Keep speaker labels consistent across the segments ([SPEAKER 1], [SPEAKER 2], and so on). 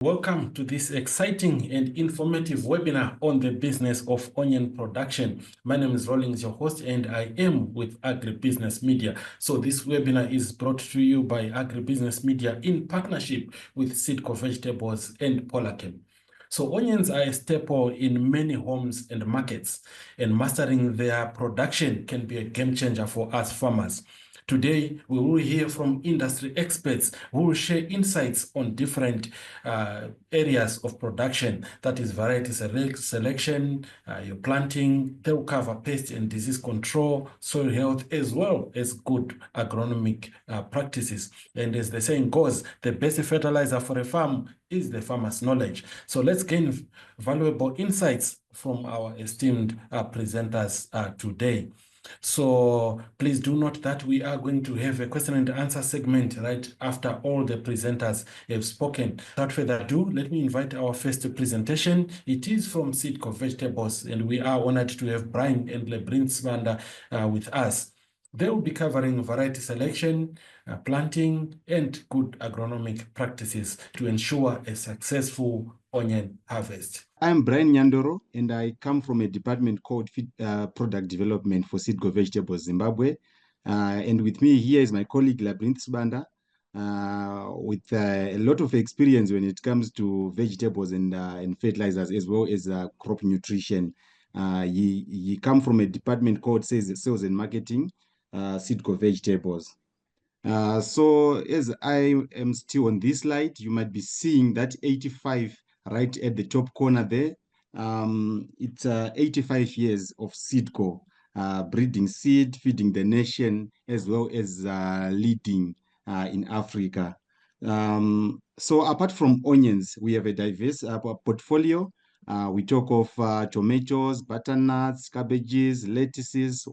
[SPEAKER 1] Welcome to this exciting and informative webinar on the business of onion production. My name is Rollins, your host, and I am with Agribusiness Media. So this webinar is brought to you by Agribusiness Media in partnership with Seedco Vegetables and Polarchem. So onions are a staple in many homes and markets, and mastering their production can be a game changer for us farmers. Today, we will hear from industry experts who will share insights on different areas of production, that is variety selection, your planting. They will cover pest and disease control, soil health, as well as good agronomic practices. And as the saying goes, the best fertilizer for a farm is the farmer's knowledge. So let's gain valuable insights from our esteemed presenters today. So please do note that we are going to have a question and answer segment right after all the presenters have spoken. Without further ado, let me invite our first presentation. It is from Seedco Vegetables, and we are honored to have Brian and Lebrinsvander with us. They will be covering variety selection, planting, and good agronomic practices to ensure a successful onion harvest.
[SPEAKER 2] I'm Brian Nyandoro, and I come from a department called Product Development for Seedco Vegetables Zimbabwe. And with me here is my colleague Labyrinth Banda, with a lot of experience when it comes to vegetables and fertilizers, as well as crop nutrition. He come from a department called Sales and Marketing, Seedco Vegetables. So as I am still on this slide, you might be seeing that 85 right at the top corner there. It's 85 years of Seedco, breeding seed, feeding the nation, as well as leading in Africa. So apart from onions, we have a diverse portfolio. We talk of tomatoes, butternuts, cabbages, lettuces,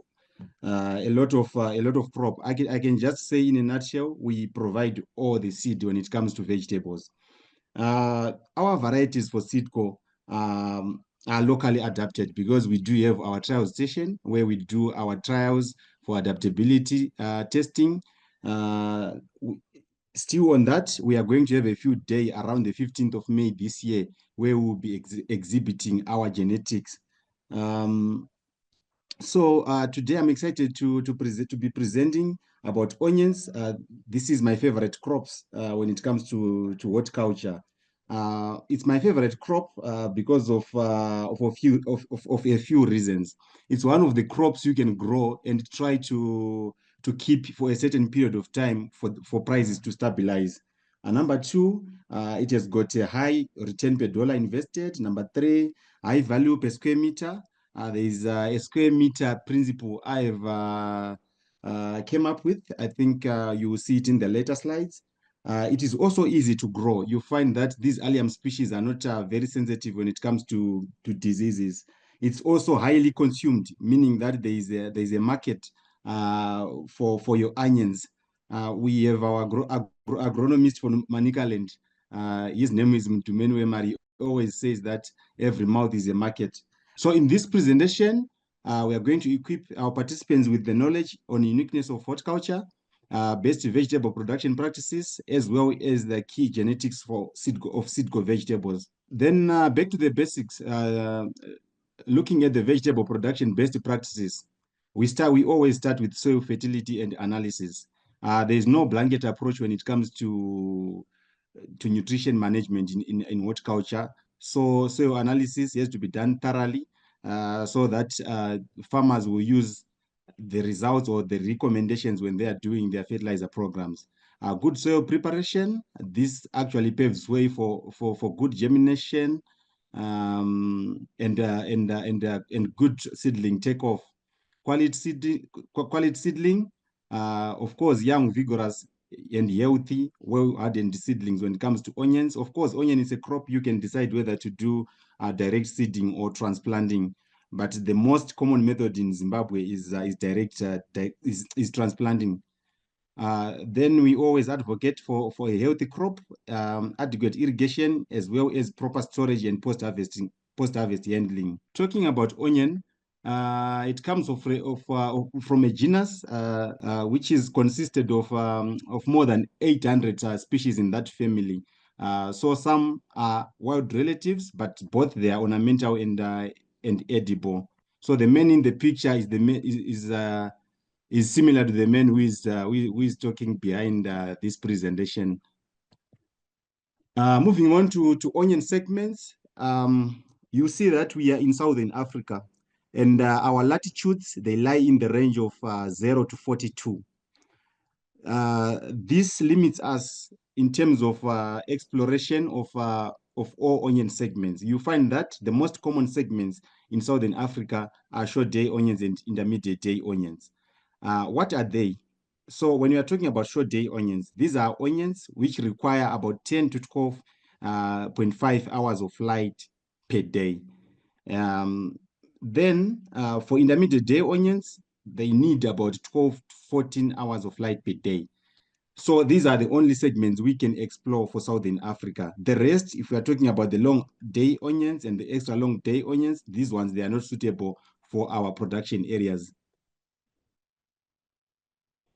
[SPEAKER 2] a lot of crop. I can just say in a nutshell, we provide all the seed when it comes to vegetables. Our varieties for Seedco are locally adapted because we do have our trial station where we do our trials for adaptability testing. Still on that, we are going to have a field day around the 15th of May this year where we'll be exhibiting our genetics. So today I'm excited to be presenting about onions. This is my favorite crops when it comes to horticulture. It's my favorite crop because of a few reasons. It's one of the crops you can grow and try to keep for a certain period of time for prices to stabilize. Number two, it has got a high return per dollar invested. Number three, high value per square meter. There is a square meter principle I have came up with. I think you will see it in the later slides. It is also easy to grow. You find that these allium species are not very sensitive when it comes to diseases. It's also highly consumed, meaning that there is a market for your onions. We have our agronomist from Manicaland. His name is Mtumenwe Mari. Always says that every mouth is a market. So in this presentation, we are going to equip our participants with the knowledge on uniqueness of horticulture, best vegetable production practices, as well as the key genetics for Seedco vegetables. Then back to the basics, looking at the vegetable production best practices, we always start with soil fertility and analysis. There is no blanket approach when it comes to nutrition management in horticulture. So soil analysis has to be done thoroughly so that farmers will use the results or the recommendations when they are doing their fertilizer programs. Good soil preparation, this actually paves way for good germination and good seedling takeoff. Quality seedling, of course, young, vigorous, and healthy, well-hardened seedlings when it comes to onions. Of course, onion is a crop you can decide whether to do direct seeding or transplanting. But the most common method in Zimbabwe is transplanting. Then we always advocate for a healthy crop, adequate irrigation, as well as proper storage and post-harvest handling. Talking about onion, it comes from a genus which is consisted of more than 800 species in that family. So some are wild relatives, but both they are ornamental and edible. So the man in the picture is similar to the man who is talking behind this presentation. Moving on to onion segments, you see that we are in Southern Africa, and our latitudes, they lie in the range of 0 to 42. This limits us in terms of exploration of all onion segments. You find that the most common segments in Southern Africa are short day onions and intermediate day onions. What are they? So when you are talking about short day onions, these are onions which require about 10 to 12.5 hours of light per day. Then for intermediate day onions, they need about 12 to 14 hours of light per day. So these are the only segments we can explore for Southern Africa. The rest, if we are talking about the long day onions and the extra long day onions, these ones, they are not suitable for our production areas.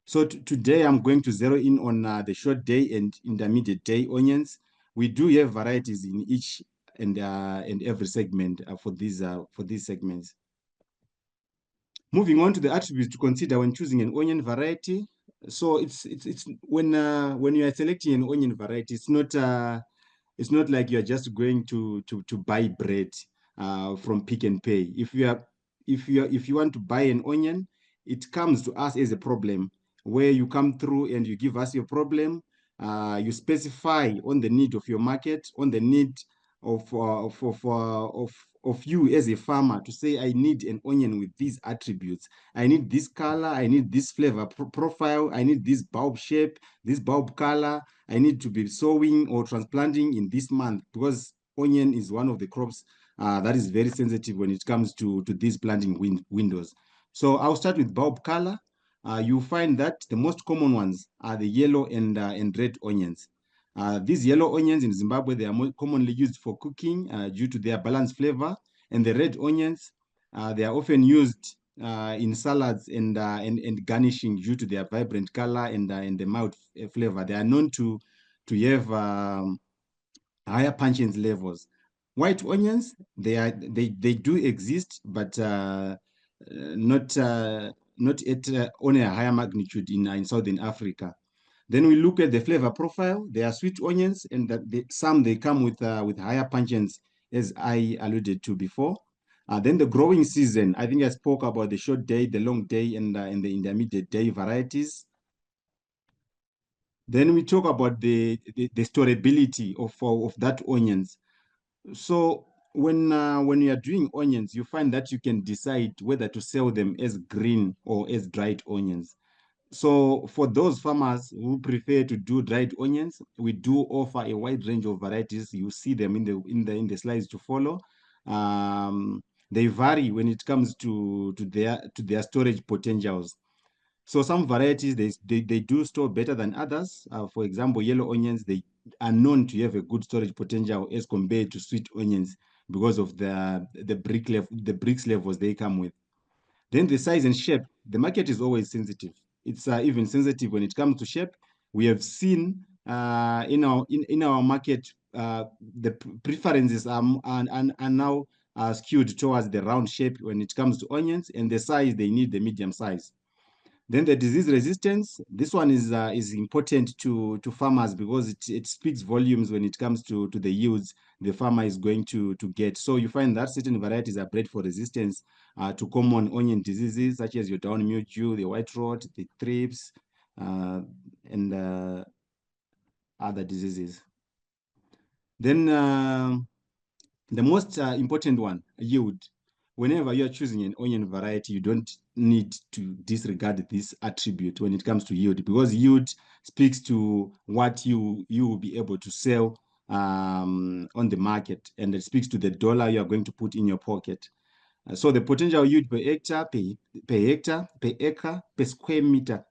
[SPEAKER 2] So today I'm going to zero in on the short day and intermediate day onions. We do have varieties in each and every segment for these segments. Moving on to the attributes to consider when choosing an onion variety. So it's when you are selecting an onion variety, it's not like you are just going to buy bread from Pick and Pay. If you want to buy an onion, it comes to us as a problem where you come through and you give us your problem. You specify on the need of your market, on the need of you as a farmer to say, I need an onion with these attributes. I need this color, I need this flavor profile, I need this bulb shape, this bulb color, I need to be sowing or transplanting in this month, because onion is one of the crops that is very sensitive when it comes to these planting windows. So I'll start with bulb color. You find that the most common ones are the yellow and red onions. These yellow onions in Zimbabwe, they are more commonly used for cooking due to their balanced flavor. And the red onions, they are often used in salads and garnishing due to their vibrant color and the mild flavor. They are known to have higher pungent levels. White onions, they do exist, but not on a higher magnitude in Southern Africa. Then we look at the flavor profile. They are sweet onions, and some they come with higher pungence, as I alluded to before. Then the growing season. I think I spoke about the short day, the long day, and the intermediate day varieties. Then we talk about the storability of that onions. So when you are doing onions, you find that you can decide whether to sell them as green or as dried onions. So for those farmers who prefer to do dried onions, we do offer a wide range of varieties. You see them in the slides to follow. They vary when it comes to their storage potentials. So some varieties they do store better than others. For example, yellow onions, they are known to have a good storage potential as compared to sweet onions because of the bricks levels they come with. Then the size and shape, the market is always sensitive. It's even sensitive when it comes to shape. We have seen in our market, the preferences are now skewed towards the round shape when it comes to onions, and the size, they need the medium size. Then the disease resistance, this one is important to farmers because it speaks volumes when it comes to the yields the farmer is going to get. So you find that certain varieties are bred for resistance to common onion diseases such as your down mildew, the white rot, the thrips, and other diseases. Then the most important one, yield. Whenever you're choosing an onion variety, you don't need to disregard this attribute when it comes to yield, because yield speaks to what you will be able to sell on the market, and it speaks to the dollar you are going to put in your pocket. So the potential yield per hectare, per acre, per square meter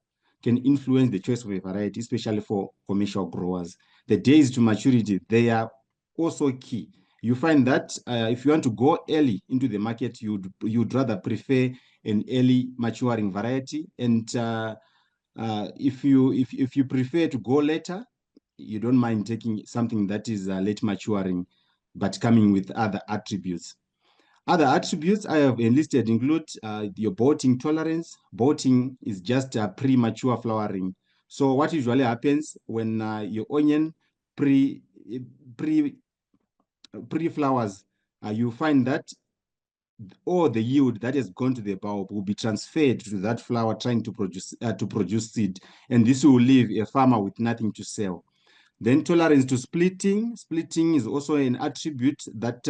[SPEAKER 2] can influence the choice of a variety, especially for commercial growers. The days to maturity, they are also key. You find that if you want to go early into the market, you'd rather prefer an early maturing variety. And if you prefer to go later, you don't mind taking something that is late maturing, but coming with other attributes. Other attributes I have enlisted include your bolting tolerance. Bolting is just premature flowering. So what usually happens when your onion pre-flowers, you find that all the yield that has gone to the bulb will be transferred to that flower trying to produce seed, and this will leave a farmer with nothing to sell. Then tolerance to splitting. Splitting is also an attribute that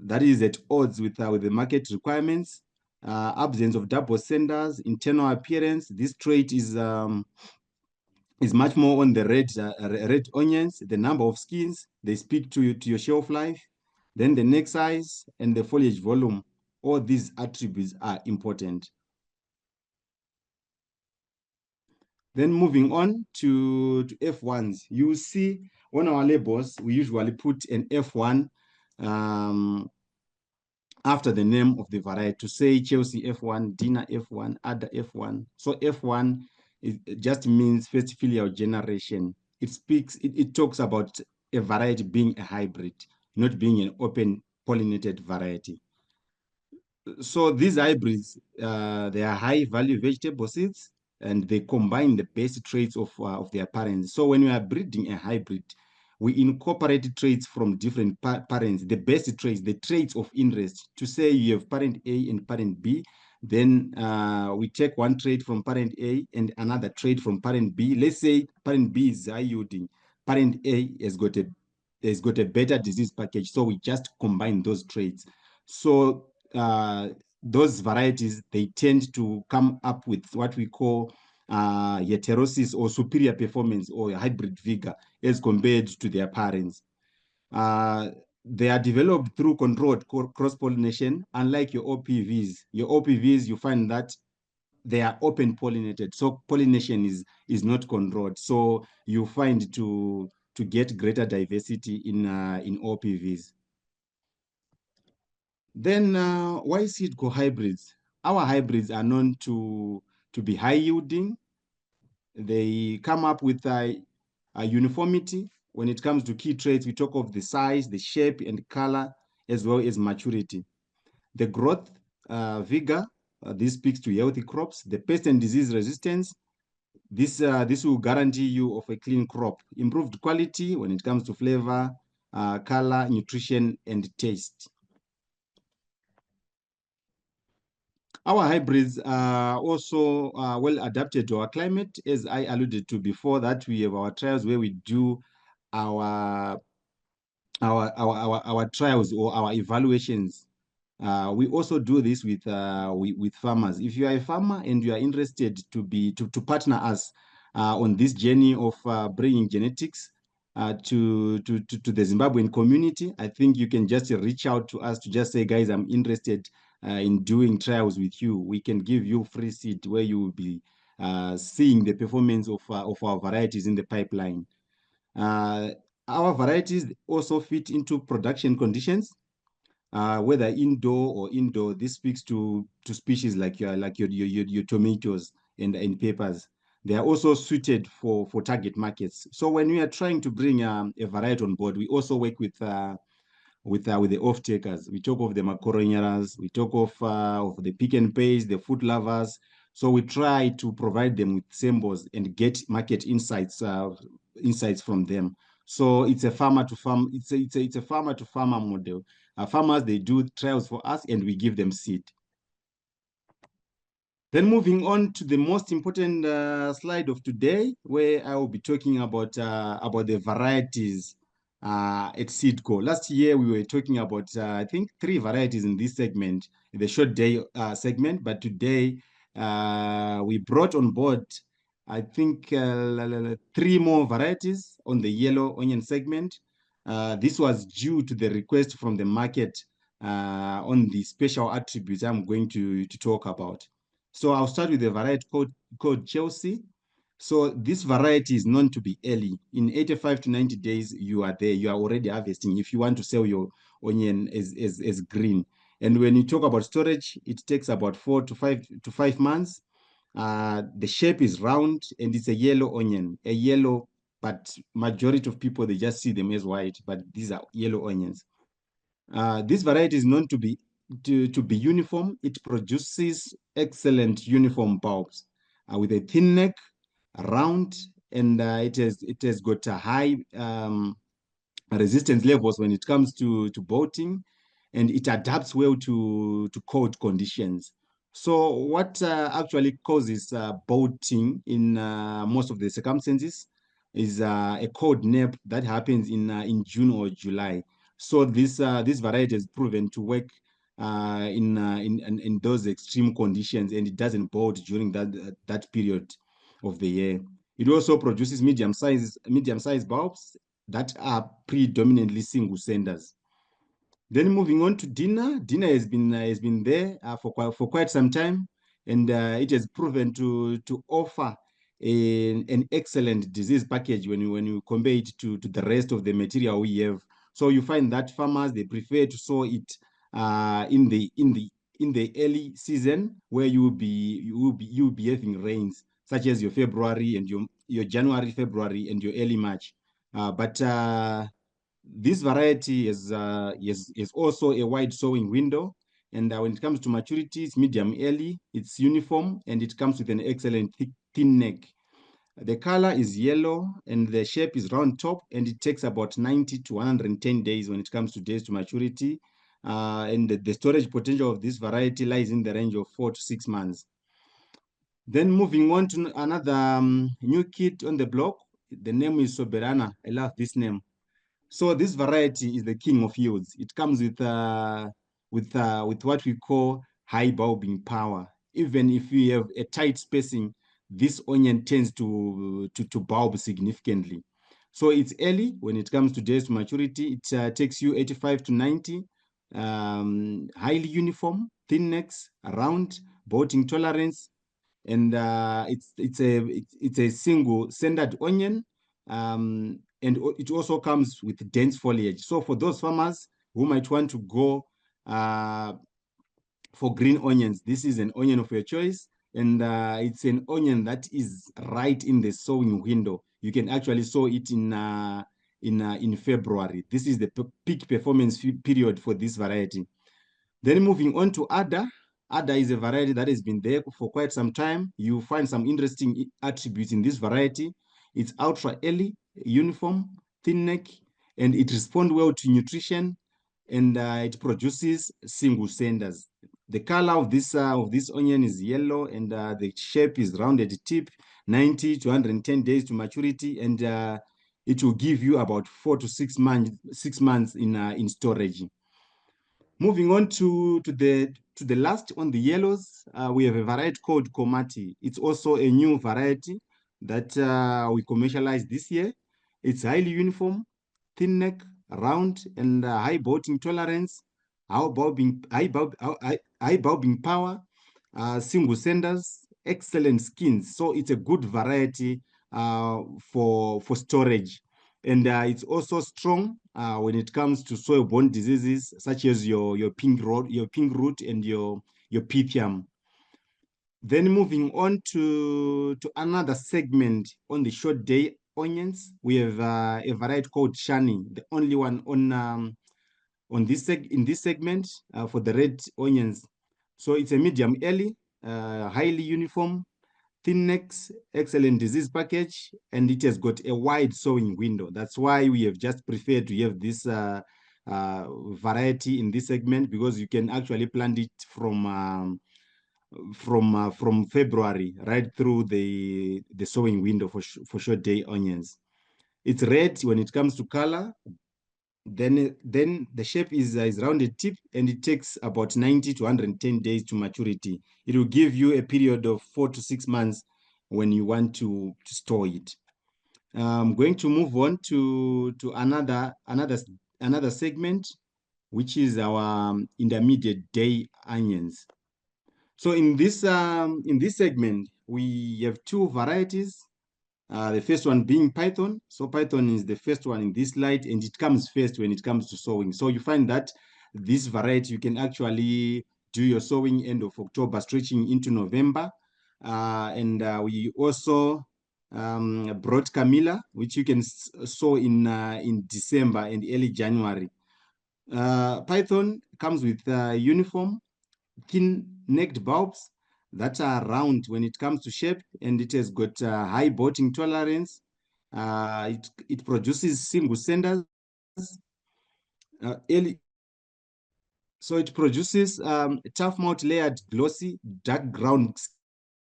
[SPEAKER 2] that is at odds with the market requirements. Absence of double senders, internal appearance. This trait is much more on the red onions. The number of skins, they speak to your shelf life. Then the neck size and the foliage volume. All these attributes are important. Then moving on to F1s, you see on our labels, we usually put an F1 after the name of the variety, to say Chelsea F1, Dina F1, Ada F1. So F1 it just means first filial generation. It talks about a variety being a hybrid, not being an open pollinated variety. So these hybrids, they are high value vegetable seeds, and they combine the best traits of their parents. So when we are breeding a hybrid, we incorporate traits from different parents, the best traits, the traits of interest. To say you have parent A and parent B, then we take one trait from parent A and another trait from parent B. Let's say parent B is high yielding, parent A has got a better disease package. So we just combine those traits. So those varieties, they tend to come up with what we call heterosis or superior performance or hybrid vigor as compared to their parents. They are developed through controlled cross-pollination, unlike your OPVs. Your OPVs, you find that they are open pollinated, so pollination is not controlled. So you find to get greater diversity in OPVs. Then why seed co-hybrids? Our hybrids are known to be high yielding. They come up with a uniformity. When it comes to key traits, we talk of the size, the shape, and color, as well as maturity. The growth, vigor, this speaks to healthy crops. The pest and disease resistance, this will guarantee you of a clean crop. Improved quality when it comes to flavor, color, nutrition, and taste. Our hybrids are also well adapted to our climate. As I alluded to before, that we have our trials where we do our trials or our evaluations. We also do this with farmers. If you are a farmer and you are interested to partner us on this journey of bringing genetics to the Zimbabwean community, I think you can just reach out to us to just say, guys, I'm interested in doing trials with you. We can give you free seed where you will be seeing the performance of our varieties in the pipeline. Our varieties also fit into production conditions, whether indoor. This speaks to species like your tomatoes and peppers. They are also suited for target markets. So when we are trying to bring a variety on board, we also work with the off-takers. We talk of the macaroneras, we talk of the pick and pays, the food lovers. So we try to provide them with symbols and get market insights from them. So it's a farmer to farm. It's a farmer to farmer model. Farmers, they do trials for us and we give them seed. Then moving on to the most important slide of today, where I will be talking about the varieties at Seedco. Last year, we were talking about, I think, 3 varieties in this segment, the short day segment. But today, we brought on board, I think, 3 more varieties on the yellow onion segment. This was due to the request from the market on the special attributes I'm going to talk about. So I'll start with a variety called Chelsea. So this variety is known to be early. In 85 to 90 days, you are there. You are already harvesting if you want to sell your onion as green. And when you talk about storage, it takes about 4 to 5 months. The shape is round and it's a yellow onion, a yellow but majority of people, they just see them as white, but these are yellow onions. This variety is known to be uniform. It produces excellent uniform bulbs with a thin neck, round, and it has got a high resistance levels when it comes to bolting, and it adapts well to cold conditions. So what actually causes bolting in most of the circumstances is a cold nap that happens in June or July. So this variety is proven to work in those extreme conditions, and it doesn't bolt during that period of the year. It also produces medium-sized bulbs that are predominantly single senders. Then moving on to dinner, dinner has been there for quite some time, and it has proven to offer an excellent disease package when you compare it to the rest of the material we have. So you find that farmers, they prefer to sow it in the early season, where you will be having rains, such as your February and your January, February, and your early March. But this variety is also a wide sowing window, and when it comes to maturity, it's medium early, it's uniform, and it comes with an excellent thin neck. The color is yellow, and the shape is round top, and it takes about 90 to 110 days when it comes to days to maturity. And the storage potential of this variety lies in the range of 4 to 6 months. Then moving on to another new kid on the block, the name is Soberana. I love this name. So this variety is the king of yields. It comes with what we call high bulbing power. Even if you have a tight spacing, this onion tends to bulb significantly. So it's early when it comes to days to maturity. It takes you 85 to 90. Highly uniform, thin necks, round, bolting tolerance, and it's a single centered onion, and it also comes with dense foliage. So for those farmers who might want to go for green onions, this is an onion of your choice, and it's an onion that is right in the sowing window. You can actually sow it in February. This is the peak performance period for this variety. Then moving on to Ada. Ada is a variety that has been there for quite some time. You find some interesting attributes in this variety. It's ultra early, uniform, thin neck, and it responds well to nutrition, and it produces single senders. The color of this onion is yellow, and the shape is rounded tip, 90 to 110 days to maturity, and it will give you about 4 to 6 months in storage. Moving on to the last on the yellows, we have a variety called Komati. It's also a new variety that we commercialized this year. It's highly uniform, thin neck, round, and high bolting tolerance, high bulbing power, single senders, excellent skins. So it's a good variety for storage. And it's also strong when it comes to soil-borne diseases such as your pink root, and your pythium. Then moving on to another segment on the short day onions, we have a variety called Shani, the only one in this segment for the red onions. So it's a medium early, highly uniform, thin necks, excellent disease package, and it has got a wide sowing window. That's why we have just preferred to have this variety in this segment, because you can actually plant it from February right through the sowing window for short day onions. It's red when it comes to color. Then the shape is rounded tip, and it takes about 90 to 110 days to maturity. It will give you a period of 4 to 6 months when you want to store it. I'm going to move on to another segment, which is our intermediate day onions. So in this segment, we have two varieties. The first one being Python. So Python is the first one in this slide, and it comes first when it comes to sowing. So you find that this variety, you can actually do your sowing end of October, stretching into November. And we also broad Camilla, which you can sow in December and early January. Python comes with uniform thin-necked bulbs that are round when it comes to shape, and it has got high bolting tolerance. It produces single senders. So it produces tough mount layered glossy dark ground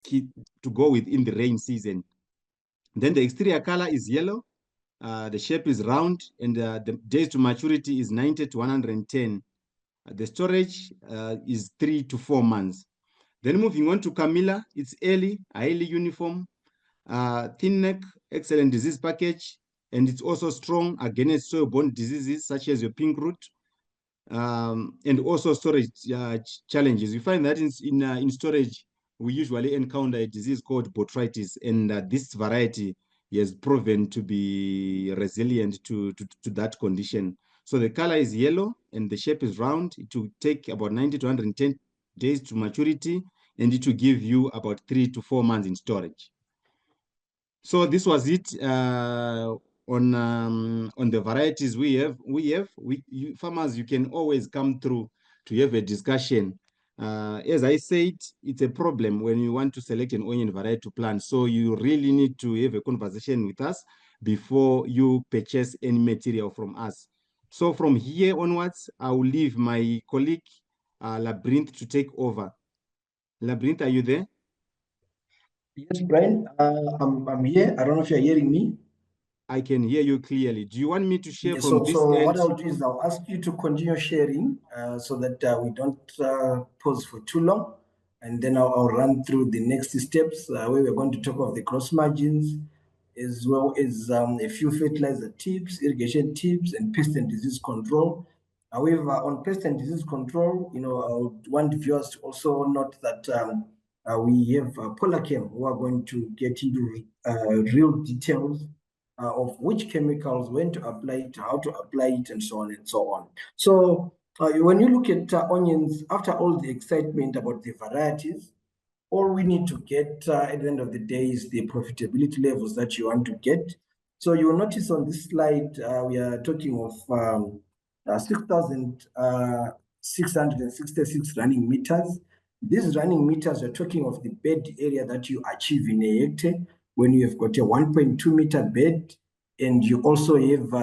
[SPEAKER 2] to go with in the rain season. Then the exterior color is yellow. The shape is round, and the days to maturity is 90 to 110. The storage is 3 to 4 months. Then moving on to Camilla, it's early, highly uniform, thin neck, excellent disease package, and it's also strong against soil-borne diseases such as your pink root, and also storage challenges. We find that in storage, we usually encounter a disease called botrytis, and this variety has proven to be resilient to that condition. So the color is yellow and the shape is round. It will take about 90 to 110 days to maturity, and it will give you about 3 to 4 months in storage. So this was it on the varieties we have. Farmers, you can always come through to have a discussion. As I said, it's a problem when you want to select an onion variety to plant. So you really need to have a conversation with us before you purchase any material from us. So from here onwards, I will leave my colleague Labyrinth to take over. Labyrinth, are you there?
[SPEAKER 3] Yes, Brian, I'm here. I don't know if you're hearing me.
[SPEAKER 2] I can hear you clearly. Do you want me to share from this
[SPEAKER 3] So
[SPEAKER 2] end?
[SPEAKER 3] what I'll do is I'll ask you to continue sharing so that we don't pause for too long. And then I'll run through the next steps where we're going to talk of the cross margins, as well as a few fertilizer tips, irrigation tips, and pest and disease control. However, on pest and disease control, I would want viewers to also note that we have Polachem who are going to get into real details of which chemicals, when to apply it, how to apply it, and so on and so on. So when you look at onions, after all the excitement about the varieties, all we need to get at the end of the day is the profitability levels that you want to get. So you will notice on this slide, we are talking of 6,666 running meters. These running meters are talking of the bed area that you achieve in a hectare when you have got a 1.2 meter bed, and you also have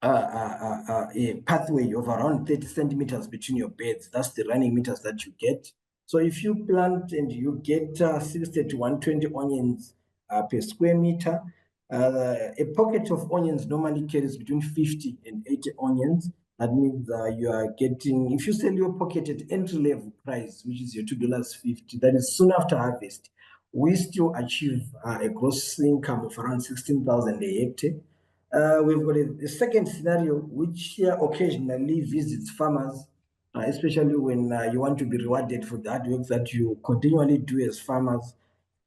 [SPEAKER 3] a pathway of around 30 centimeters between your beds. That's the running meters that you get. So if you plant and you get 60 to 120 onions per square meter, a pocket of onions normally carries between 50 and 80 onions. That means you are getting, if you sell your pocket at entry level price, which is your $2.50, that is soon after harvest, we still achieve a gross income of around 16,000 a hectare. We've got a second scenario which occasionally visits farmers, especially when you want to be rewarded for the hard work that you continually do as farmers.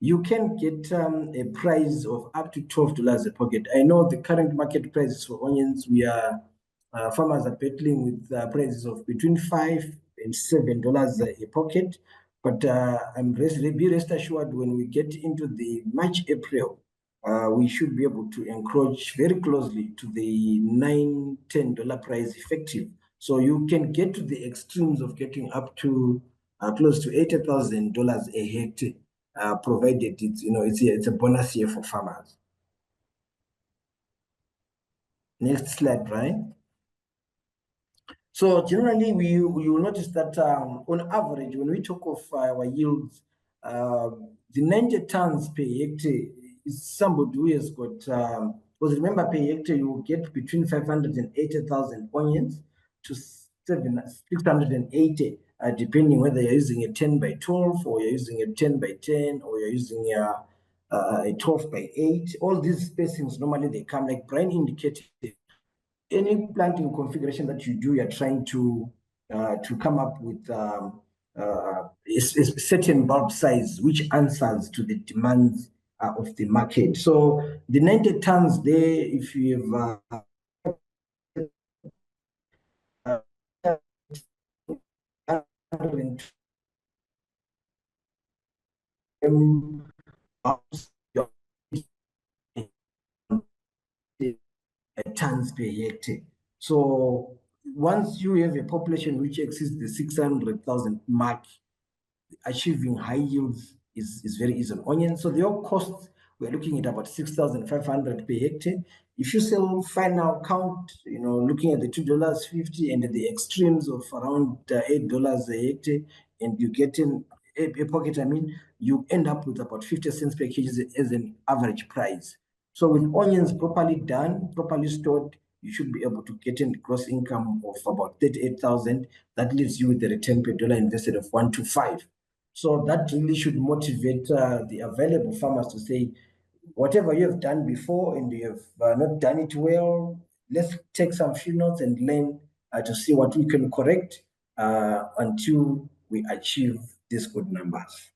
[SPEAKER 3] You can get a price of up to $12 a pocket. I know the current market prices for onions, farmers are battling with prices of between $5 and $7 a pocket. But be rest assured, when we get into the March, April, we should be able to encroach very closely to the $9, $10 price effective. So you can get to the extremes of getting up to close to $80,000 a hectare, provided it's a bonus year for farmers. Next slide, Brian. So generally, you will notice that on average, when we talk of our yields, the 90 tons per hectare is somebody who has got, because remember, per hectare, you will get between 580,000 onions to 680, depending whether you're using a 10 by 12 or you're using a 10 by 10 or you're using a 12 by 8. All these spacings, normally they come, like Brian indicated, any planting configuration that you do, you're trying to come up with a certain bulb size which answers to the demands of the market. So the 90 tons there, if you have per hectare. So once you have a population which exceeds the 600,000 mark, achieving high yields is very easy on onions. So the cost, we're looking at about 6,500 per hectare. If you sell final count, looking at the $2.50 and at the extremes of around $8 a hectare, and you get in a pocket, you end up with about 50 cents per kg as an average price. So with onions properly done, properly stored, you should be able to get a gross income of about 38,000. That leaves you with a return per dollar invested of 125. So that really should motivate the available farmers to say, whatever you have done before and you have not done it well, let's take some few notes and learn to see what we can correct until we achieve these good numbers.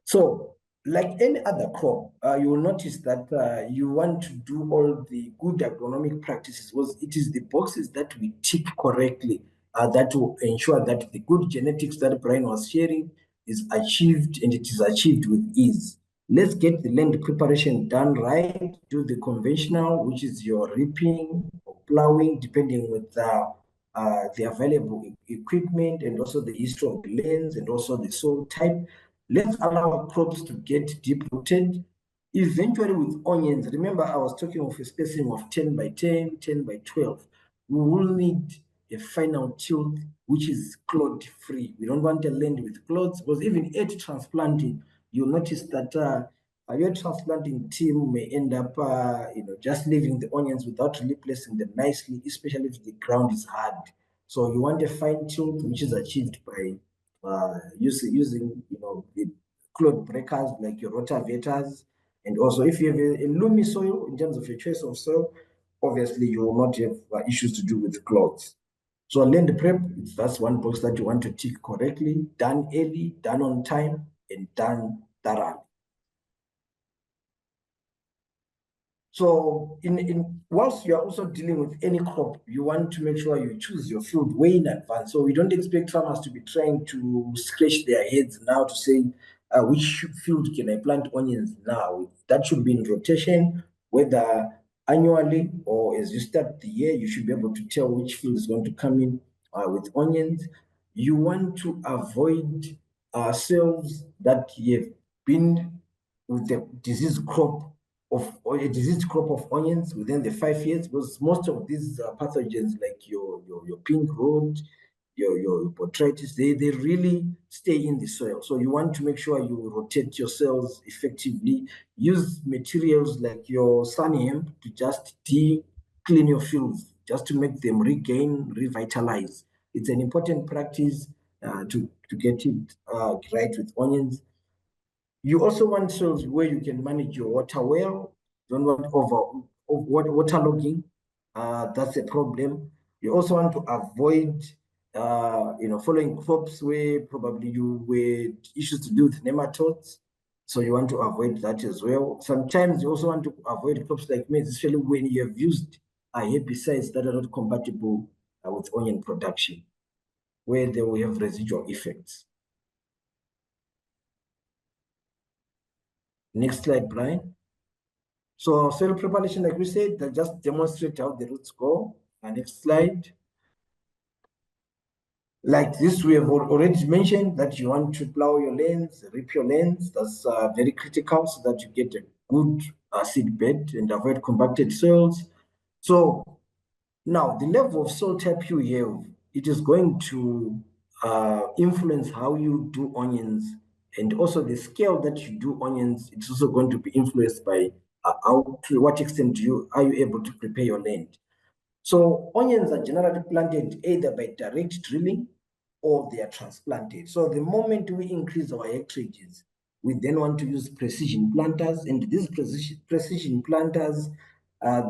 [SPEAKER 3] So, like any other crop, you will notice that you want to do all the good agronomic practices, because it is the boxes that we tick correctly that will ensure that the good genetics that Brian was sharing is achieved, and it is achieved with ease. Let's get the land preparation done right. Do the conventional, which is your reaping or plowing, depending with the available equipment and also the history of the lands and also the soil type. Let's allow crops to get deep rooted. Eventually, with onions, remember I was talking of a spacing of 10 by 10, 10 by 12. We will need a final tilt which is clod free. We don't want a land with clods, because even at transplanting, you'll notice that your transplanting team may end up just leaving the onions without really placing them nicely, especially if the ground is hard. So you want a fine tilt which is achieved by using the clod breakers like your rotavators. And also, if you have a loamy soil, in terms of your choice of soil, obviously you will not have issues to do with the clods. So land prep, that's one box that you want to tick correctly, done early, done on time, and done thoroughly. So whilst you are also dealing with any crop, you want to make sure you choose your field way in advance. So we don't expect farmers to be trying to scratch their heads now to say, which field can I plant onions now? That should be in rotation, whether annually or as you start the year, you should be able to tell which field is going to come in with onions. You want to avoid cells that have been with the disease crop or a diseased crop of onions within the 5 years, because most of these pathogens like your pink rot, your botrytis, they really stay in the soil. So you want to make sure you rotate your cells effectively. Use materials like your sunny hemp to just clean your fields, just to make them revitalize. It's an important practice to get it right with onions. You also want soils where you can manage your water well. Don't want waterlogging. That's a problem. You also want to avoid, following crops where probably you were issues to do with nematodes. So you want to avoid that as well. Sometimes you also want to avoid crops like maize, especially when you have used herbicides that are not compatible with onion production, where they will have residual effects. Next slide, Brian. So soil preparation, like we said, that just demonstrate how the roots go. Next slide. Like this, we have already mentioned that you want to plow your lanes, reap your lanes. That's very critical so that you get a good seed bed and avoid compacted soils. So now the level of soil type you have, it is going to influence how you do onions, and also the scale that you do onions. It's also going to be influenced by to what extent are you able to prepare your land. So onions are generally planted either by direct drilling or they are transplanted. So the moment we increase our hectareages, we then want to use precision planters, and these precision planters,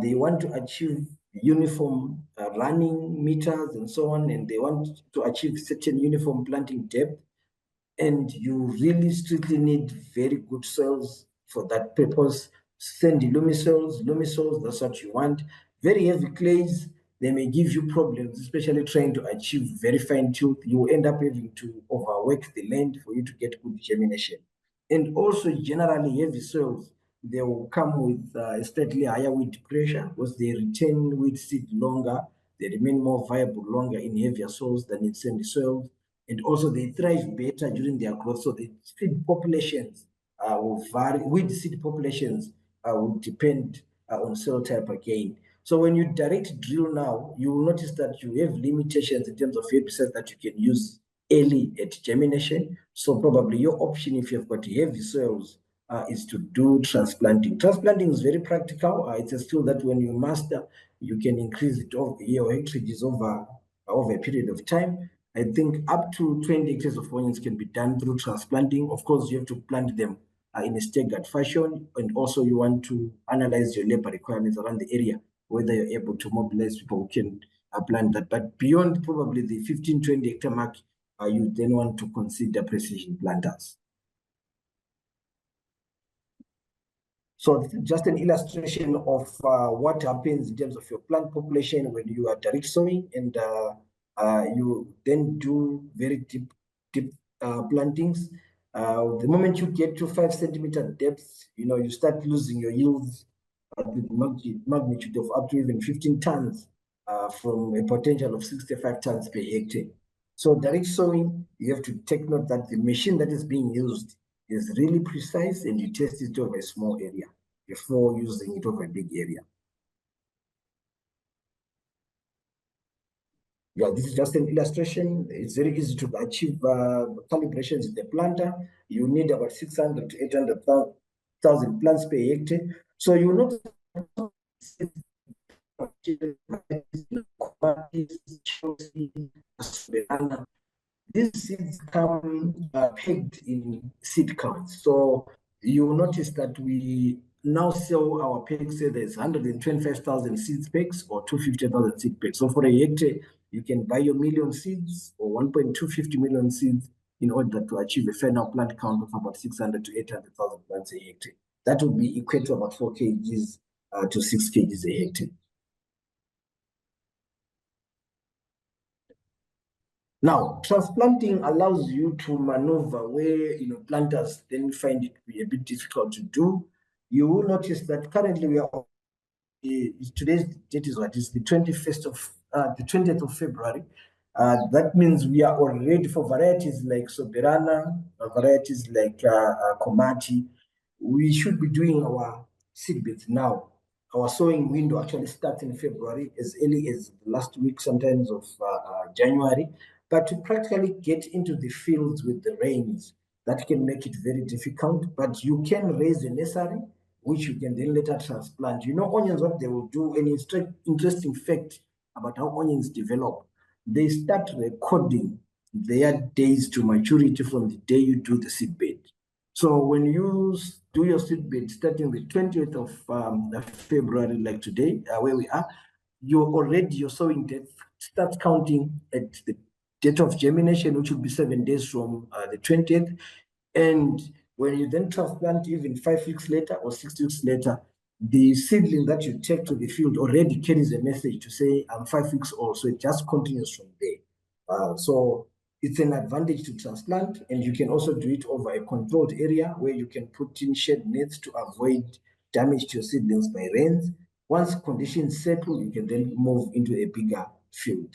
[SPEAKER 3] they want to achieve uniform running meters and so on, and they want to achieve certain uniform planting depth. And you really strictly need very good soils for that purpose. Sandy loamy soils, that's what you want. Very heavy clays, they may give you problems, especially trying to achieve very fine tooth. You end up having to overwork the land for you to get good germination. And also generally heavy soils, they will come with a slightly higher weed pressure because they retain weed seed longer. They remain more viable longer in heavier soils than in sandy soils. And also they thrive better during their growth. So the seed populations will vary, weed seed populations will depend on soil type again. So when you direct drill now, you will notice that you have limitations in terms of herbicides that you can use early at germination. So probably your option, if you've got heavy soils, is to do transplanting. Transplanting is very practical. It's a skill that when you master, you can increase it over your acreages over a period of time. I think up to 20 hectares of onions can be done through transplanting. Of course, you have to plant them in a staggered fashion, and also you want to analyze your labor requirements around the area, whether you're able to mobilize people who can plant that. But beyond probably the 15, 20 hectare mark, you then want to consider precision planters. So just an illustration of what happens in terms of your plant population when you are direct sowing, and you then do very deep plantings. The moment you get to 5 centimeter depth, you start losing your yields at the magnitude of up to even 15 tons from a potential of 65 tons per hectare. So direct sowing, you have to take note that the machine that is being used is really precise, and you test it over a small area before using it over a big area. Yeah, this is just an illustration. It's very easy to achieve calibrations in the planter. You need about 600 to 800,000 plants per hectare. So you will not these seeds come pegged in seed counts. So you will notice that we now sell our pegs, say there's 125,000 seeds pegs or 250,000 seed pegs. So for a hectare, you can buy your million seeds or 1.250 million seeds in order to achieve a final plant count of about 600 to 800,000 plants a hectare. That would be equal to about 4 kgs to 6 kgs a hectare. Now, transplanting allows you to maneuver where planters then find it to be a bit difficult to do. You will notice that currently we are today's date is what is the 20th of February. That means we are all ready for varieties like Soberana, varieties like Komati. We should be doing our seedbeds now. Our sowing window actually starts in February, as early as the last week, sometimes of January. But to practically get into the fields with the rains, that can make it very difficult. But you can raise a nursery, which you can then later transplant. Onions, what they will do, an interesting fact about how onions develop, they start recording their days to maturity from the day you do the seedbed. So when you do your seedbed starting the 20th of February, like today, where we are, your sowing date starts counting at the date of germination, which will be 7 days from the 20th. And when you then transplant even 5 weeks later or 6 weeks later, the seedling that you take to the field already carries a message to say, I'm 5 weeks old. So it just continues from there. So it's an advantage to transplant, and you can also do it over a controlled area where you can put in shade nets to avoid damage to your seedlings by rains. Once conditions settle, you can then move into a bigger field.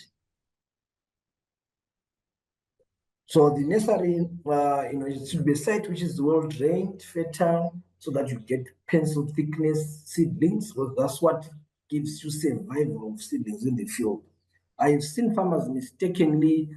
[SPEAKER 3] So the nursery, it should be a site which is well drained, fertile, so that you get pencil thickness seedlings. Well, that's what gives you survival of seedlings in the field. I've seen farmers mistakenly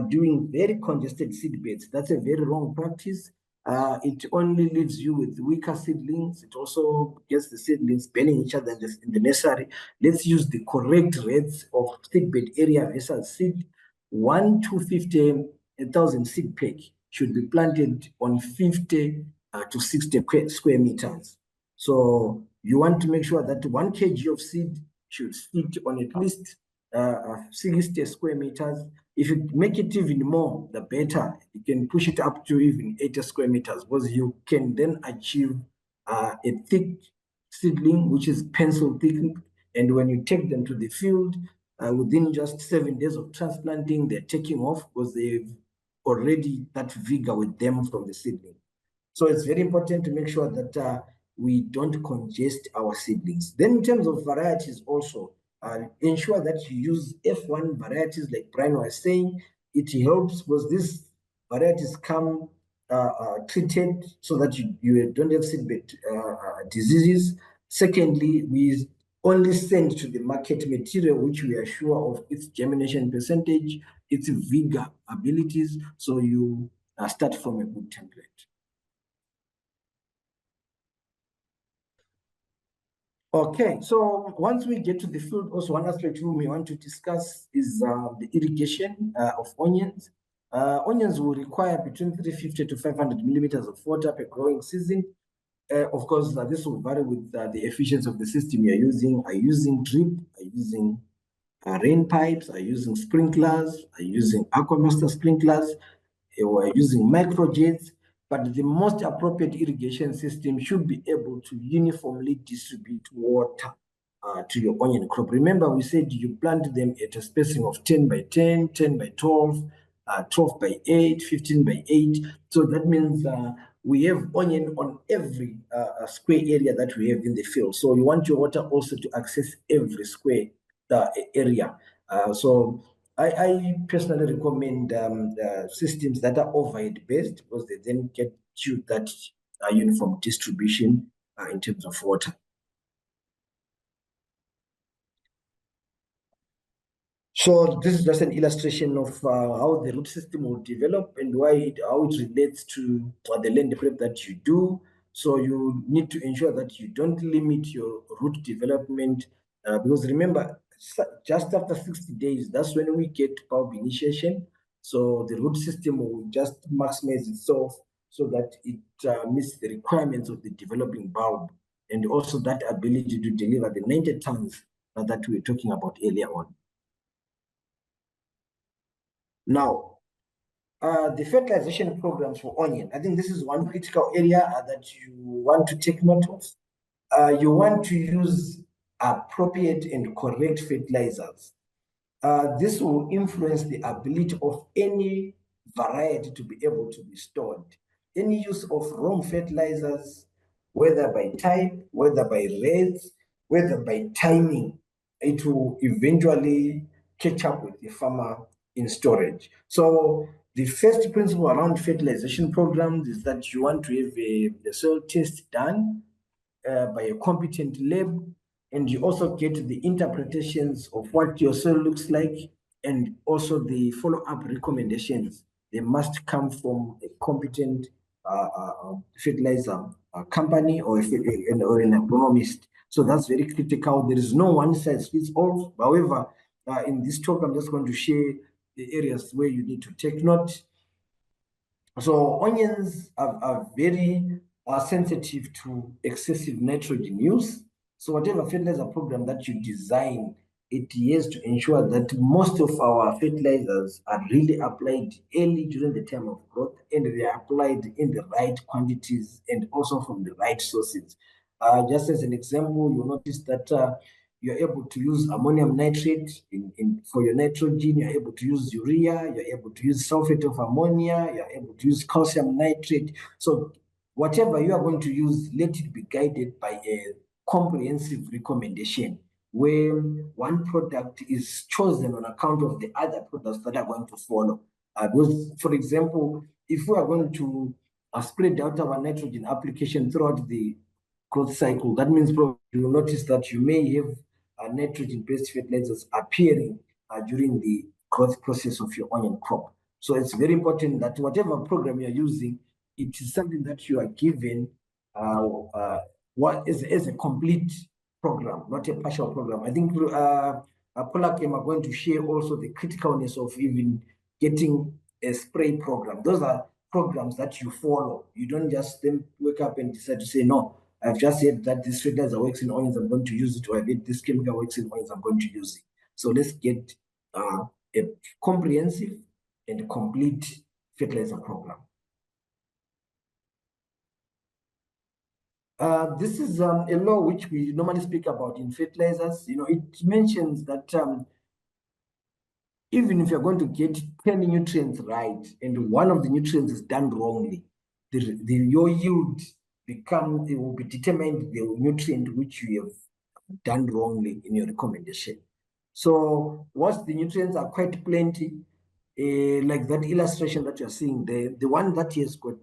[SPEAKER 3] doing very congested seed beds. That's a very wrong practice. It only leaves you with weaker seedlings. It also gets the seedlings burning each other in the nursery. Let's use the correct rates of seedbed area versus seed. 1,250,000 seed peg should be planted on 50 to 60 square meters. So you want to make sure that 1 kg of seed should fit on at least 60 square meters. If you make it even more, the better. You can push it up to even 80 square meters, because you can then achieve a thick seedling, which is pencil thick. And when you take them to the field, within just 7 days of transplanting, they're taking off because they've already that vigor with them from the seedling. So it's very important to make sure that we don't congest our seedlings. Then in terms of varieties also, ensure that you use F1 varieties like Brian was saying. It helps because these varieties come treated so that you don't have seedbed diseases. Secondly, we only send to the market material which we are sure of its germination percentage, its vigor abilities, so you start from a good template. Okay, so once we get to the field, also one aspect we may want to discuss is the irrigation of onions. Onions will require between 350 to 500 millimeters of water per growing season. Of course, this will vary with the efficiency of the system you're using. Are you using drip? Are you using rain pipes? Are you using sprinklers? Are you using aquamaster sprinklers? We're using microjets, but the most appropriate irrigation system should be able to uniformly distribute water to your onion crop. Remember, we said you plant them at a spacing of 10 by 10, 10 by 12, 12 by 8, 15 by 8. So that means we have onion on every square area that we have in the field. So you want your water also to access every square area. So I personally recommend systems that are overhead based because they then get you that uniform distribution in terms of water. So this is just an illustration of how the root system will develop and how it relates to the land prep that you do. So you need to ensure that you don't limit your root development because remember, just after 60 days, that's when we get bulb initiation. So the root system will just maximize itself so that it meets the requirements of the developing bulb and also that ability to deliver the 90 tons that we were talking about earlier on. Now, the fertilization programs for onion, I think this is one critical area that you want to take note of. You want to use appropriate and correct fertilizers. This will influence the ability of any variety to be able to be stored. Any use of wrong fertilizers, whether by type, whether by rates, whether by timing, it will eventually catch up with the farmer in storage. So the first principle around fertilization programs is that you want to have a soil test done by a competent lab, and you also get the interpretations of what your soil looks like, and also the follow-up recommendations. They must come from a competent fertilizer company or an agronomist. So that's very critical. There is no one size fits all. However, in this talk, I'm just going to share the areas where you need to take note. So onions are very sensitive to excessive nitrogen use. So whatever fertilizer program that you design, it has to ensure that most of our fertilizers are really applied early during the time of growth, and they are applied in the right quantities and also from the right sources. Just as an example, you'll notice that you're able to use ammonium nitrate for your nitrogen, you're able to use urea, you're able to use sulfate of ammonia, you're able to use calcium nitrate. So whatever you are going to use, let it be guided by a comprehensive recommendation where one product is chosen on account of the other products that are going to follow. Because, for example, if we are going to spread out our nitrogen application throughout the growth cycle, that means you will notice that you may have nitrogen-based fertilizers appearing during the growth process of your onion crop. So it's very important that whatever program you're using, it is something that you are given as a complete program, not a partial program. I think Polak are going to share also the criticalness of even getting a spray program. Those are programs that you follow. You don't just then wake up and decide to say, no, I've just said that this fertilizer works in onions, I'm going to use it, or I bet this chemical works in onions, I'm going to use it. So let's get a comprehensive and complete fertilizer program. This is a law which we normally speak about in fertilizers. You know, it mentions that even if you're going to get 10 nutrients right, and one of the nutrients is done wrongly, your yield it will be determined the nutrient which you have done wrongly in your recommendation. So once the nutrients are quite plenty, like that illustration that you're seeing, the one that has got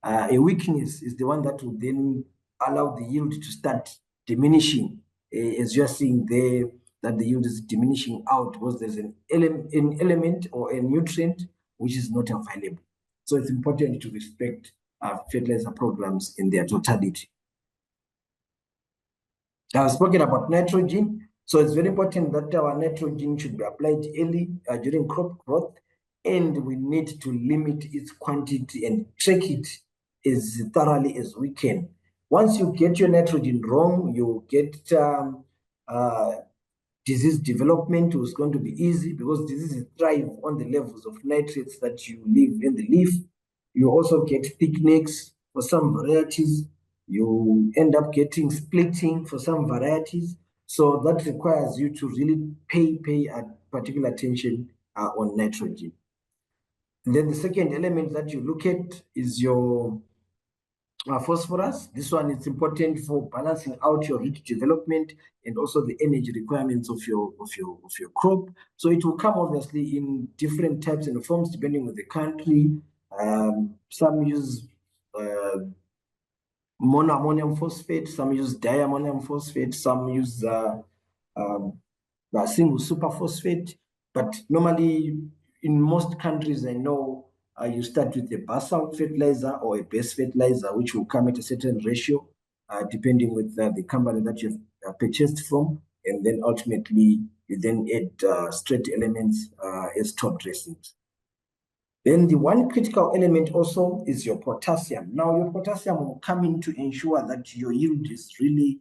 [SPEAKER 3] a weakness is the one that will then allow the yield to start diminishing, as you're seeing there, that the yield is diminishing out because there's an element or a nutrient which is not available. So it's important to respect fertilizer programs in their totality. I've spoken about nitrogen. So it's very important that our nitrogen should be applied early during crop growth, and we need to limit its quantity and track it as thoroughly as we can. Once you get your nitrogen wrong, you get disease development is going to be easy because diseases thrive on the levels of nitrates that you leave in the leaf. You also get thickness for some varieties. You end up getting splitting for some varieties. So that requires you to really pay a particular attention on nitrogen. And then the second element that you look at is your phosphorus. This one is important for balancing out your root development and also the energy requirements of your crop. So it will come obviously in different types and forms depending on the country. Some use monoammonium phosphate, some use diammonium phosphate, some use single superphosphate. But normally, in most countries, I know you start with a basal fertilizer or a base fertilizer, which will come at a certain ratio, depending with the company that you've purchased from. And then ultimately, you then add straight elements as top dressings. Then the one critical element also is your potassium. Now, your potassium will come in to ensure that your yield is really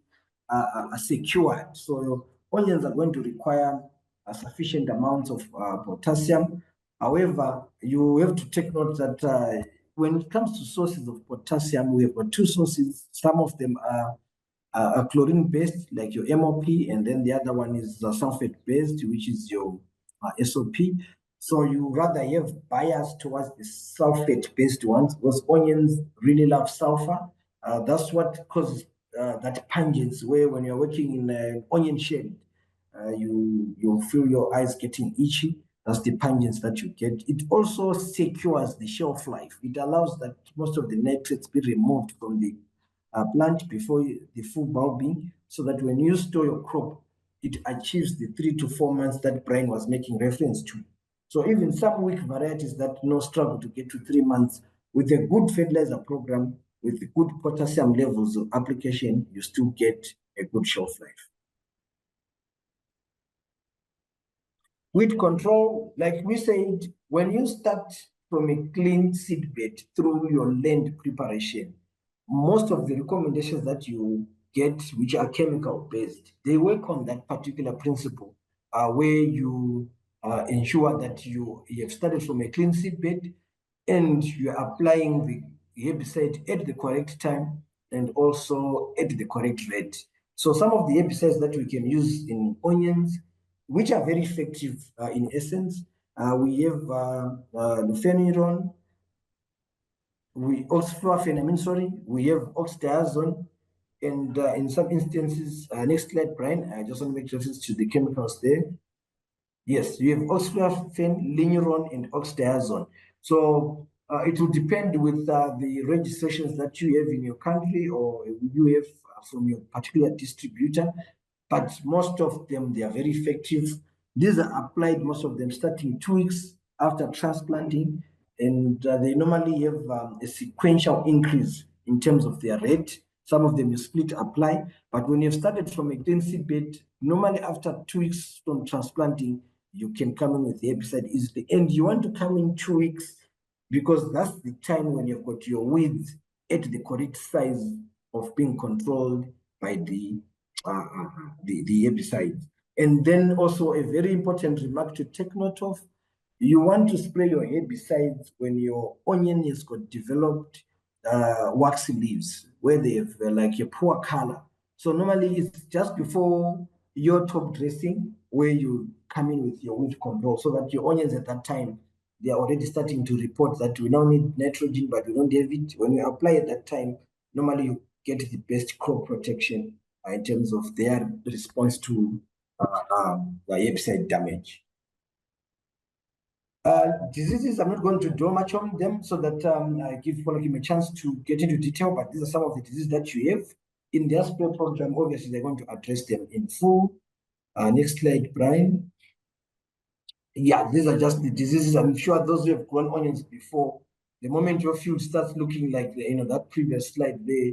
[SPEAKER 3] secured. So your onions are going to require a sufficient amount of potassium. However, you have to take note that when it comes to sources of potassium, we have got two sources. Some of them are chlorine-based, like your MOP, and then the other one is sulfate-based, which is your SOP. So you rather have bias towards the sulfate-based ones because onions really love sulfur. That's what causes that pungency where when you're working in an onion shed, you feel your eyes getting itchy. That's the pungency that you get. It also secures the shelf life. It allows that most of the nitrates be removed from the plant before the full bulbing, so that when you store your crop, it achieves the 3 to 4 months that Brian was making reference to. So even some weak varieties that struggle to get to 3 months, with a good fertilizer program, with the good potassium levels of application, you still get a good shelf life. Weed control, like we said, when you start from a clean seedbed through your land preparation, most of the recommendations that you get, which are chemical based, they work on that particular principle where you ensure that you have started from a clean seedbed and you're applying the herbicide at the correct time and also at the correct rate. So some of the herbicides that we can use in onions, which are very effective in essence, we have lufeniron, we have oxdiazone, and in some instances, next slide, Brian, I just want to make reference to the chemicals there. Yes, you have oxfluorphen, linuron, and oxdiazone. So it will depend with the registrations that you have in your country or you have from your particular distributor, but most of them, they are very effective. These are applied, most of them starting 2 weeks after transplanting, and they normally have a sequential increase in terms of their rate. Some of them you split apply, but when you've started from a clean seedbed, normally after 2 weeks from transplanting, you can come in with the herbicide easily. And you want to come in 2 weeks because that's the time when you've got your weeds at the correct size of being controlled by the herbicide. And then also a very important remark to take note of, you want to spray your herbicides when your onion has got developed waxy leaves, where they have like a poor color. So normally it's just before your top dressing where you come in with your weed control, so that your onions at that time, they are already starting to report that we now need nitrogen, but we don't have it. When you apply at that time, normally you get the best crop protection in terms of their response to the herbicide damage. Diseases, I'm not going to draw much on them so that I give people like him a chance to get into detail, but these are some of the diseases that you have. In their spray program, obviously, they're going to address them in full. Next slide, Brian. Yeah, these are just the diseases. I'm sure those who have grown onions before, the moment your field starts looking like that previous slide there,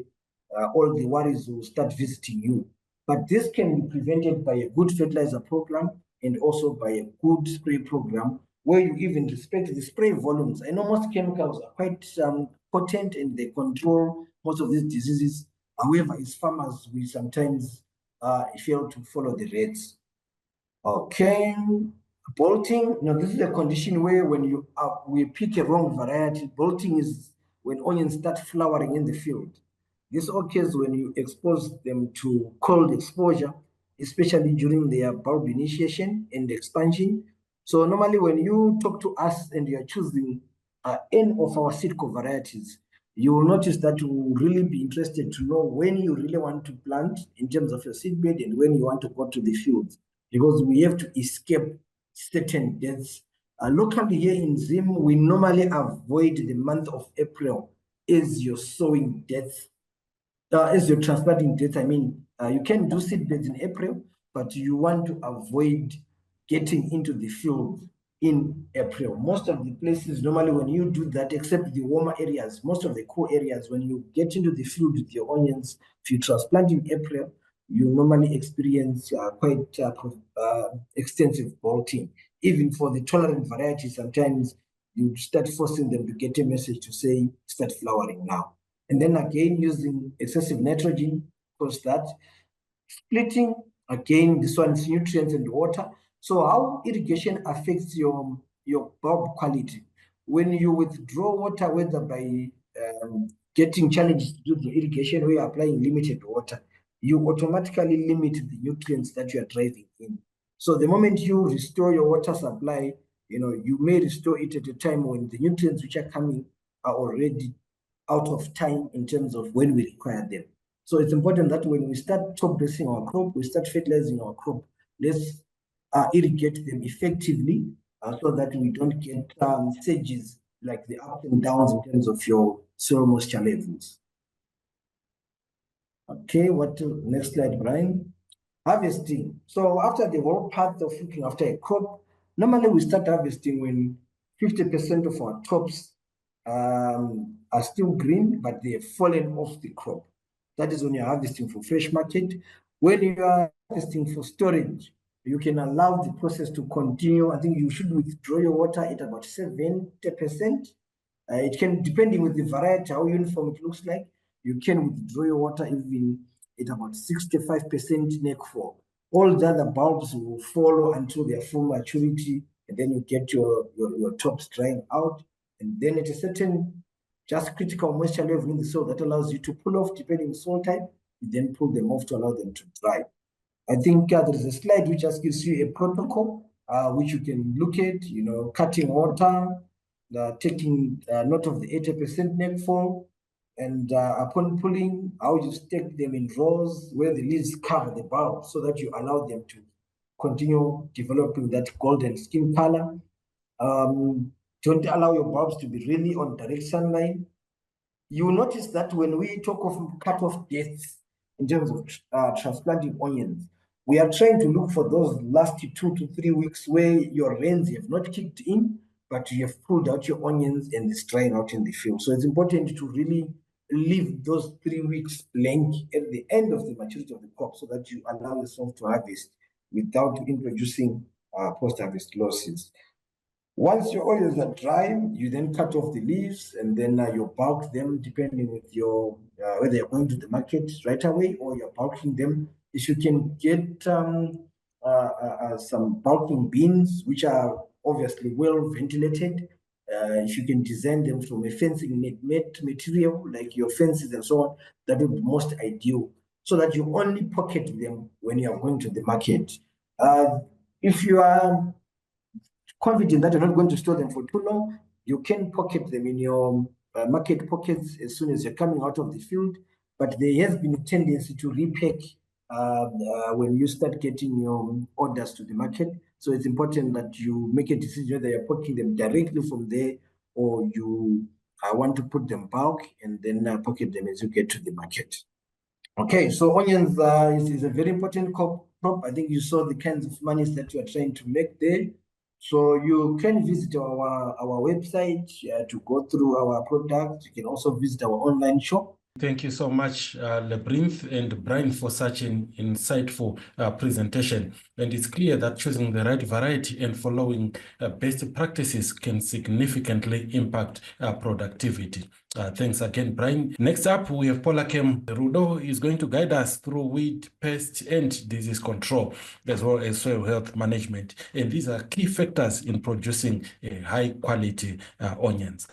[SPEAKER 3] all the worries will start visiting you. But this can be prevented by a good fertilizer program and also by a good spray program where you even respect the spray volumes. I know most chemicals are quite potent and they control most of these diseases. However, as farmers, we sometimes fail to follow the rates. Okay, bolting. Now, this is a condition where when we pick a wrong variety, bolting is when onions start flowering in the field. This occurs when you expose them to cold exposure, especially during their bulb initiation and expansion. So normally when you talk to us and you're choosing any of our Seedco varieties, you will notice that you will really be interested to know when you really want to plant in terms of your seedbed and when you want to go to the fields, because we have to escape certain deaths. Locally here in Zim, we normally avoid the month of April as your sowing death. As you're transplanting dates, I mean, you can do seedbeds in April, but you want to avoid getting into the field in April. Most of the places, normally when you do that, except the warmer areas, most of the cool areas, when you get into the field with your onions, if you transplant in April, you normally experience quite extensive bolting. Even for the tolerant varieties, sometimes you start forcing them to get a message to say, start flowering now. And then again, using excessive nitrogen, because that splitting, again, this one's nutrients and water. So how irrigation affects your bulb quality. When you withdraw water, whether by getting challenges to do the irrigation or you're applying limited water, you automatically limit the nutrients that you are driving in. So the moment you restore your water supply, you may restore it at a time when the nutrients which are coming are already out of time in terms of when we require them. So it's important that when we start top dressing our crop, we start fertilizing our crop, let's irrigate them effectively so that we don't get stages like the ups and downs in terms of your soil moisture levels. Okay, next slide, Brian. Harvesting. So after the whole path of looking after a crop, normally we start harvesting when 50% of our tops are still green, but they have fallen off the crop. That is when you're harvesting for fresh market. When you are harvesting for storage, you can allow the process to continue. I think you should withdraw your water at about 70%. It can, depending with the variety, how uniform it looks like, you can withdraw your water even at about 65% neck fall. All the other bulbs will follow until their full maturity, and then you get your tops drying out. And then at a certain just critical moisture level in the soil that allows you to pull off, depending on soil type, you then pull them off to allow them to dry. I think there's a slide which just gives you a protocol which you can look at, cutting water, taking note of the 80% neck fall, and upon pulling, how you stack them in rows where the leaves cover the bulb so that you allow them to continue developing that golden skin color. Don't allow your bulbs to be really on direct sunlight. You will notice that when we talk of cut-off dates in terms of transplanting onions, we are trying to look for those last 2 to 3 weeks where your rains have not kicked in, but you have pulled out your onions and it's drying out in the field. So it's important to really leave those 3 weeks blank at the end of the maturity of the crop so that you allow yourself to harvest without introducing post-harvest losses. Once your onions are dry, you then cut off the leaves and then you bulk them depending with your whether you're going to the market right away or you're bulking them. If you can get some bulking bins, which are obviously well ventilated, if you can design them from a fencing net material like your fences and so on, that would be most ideal so that you only pocket them when you are going to the market. If you are confident that you're not going to store them for too long, you can pocket them in your market pockets as soon as you're coming out of the field, but there has been a tendency to repack when you start getting your orders to the market. So it's important that you make a decision whether you're packing them directly from there or you want to put them bulk and then pocket them as you get to the market. Okay, so onions is a very important crop. I think you saw the kinds of monies that you are trying to make there. So you can visit our website to go through our products. You can also visit our online shop.
[SPEAKER 1] Thank you so much, Lebrinth and Brian, for such an insightful presentation. And it's clear that choosing the right variety and following best practices can significantly impact productivity. Thanks again, Brian. Next up, we have Polakem Rudo, who is going to guide us through weed, pest, and disease control, as well as soil health management. And these are key factors in producing high-quality onions.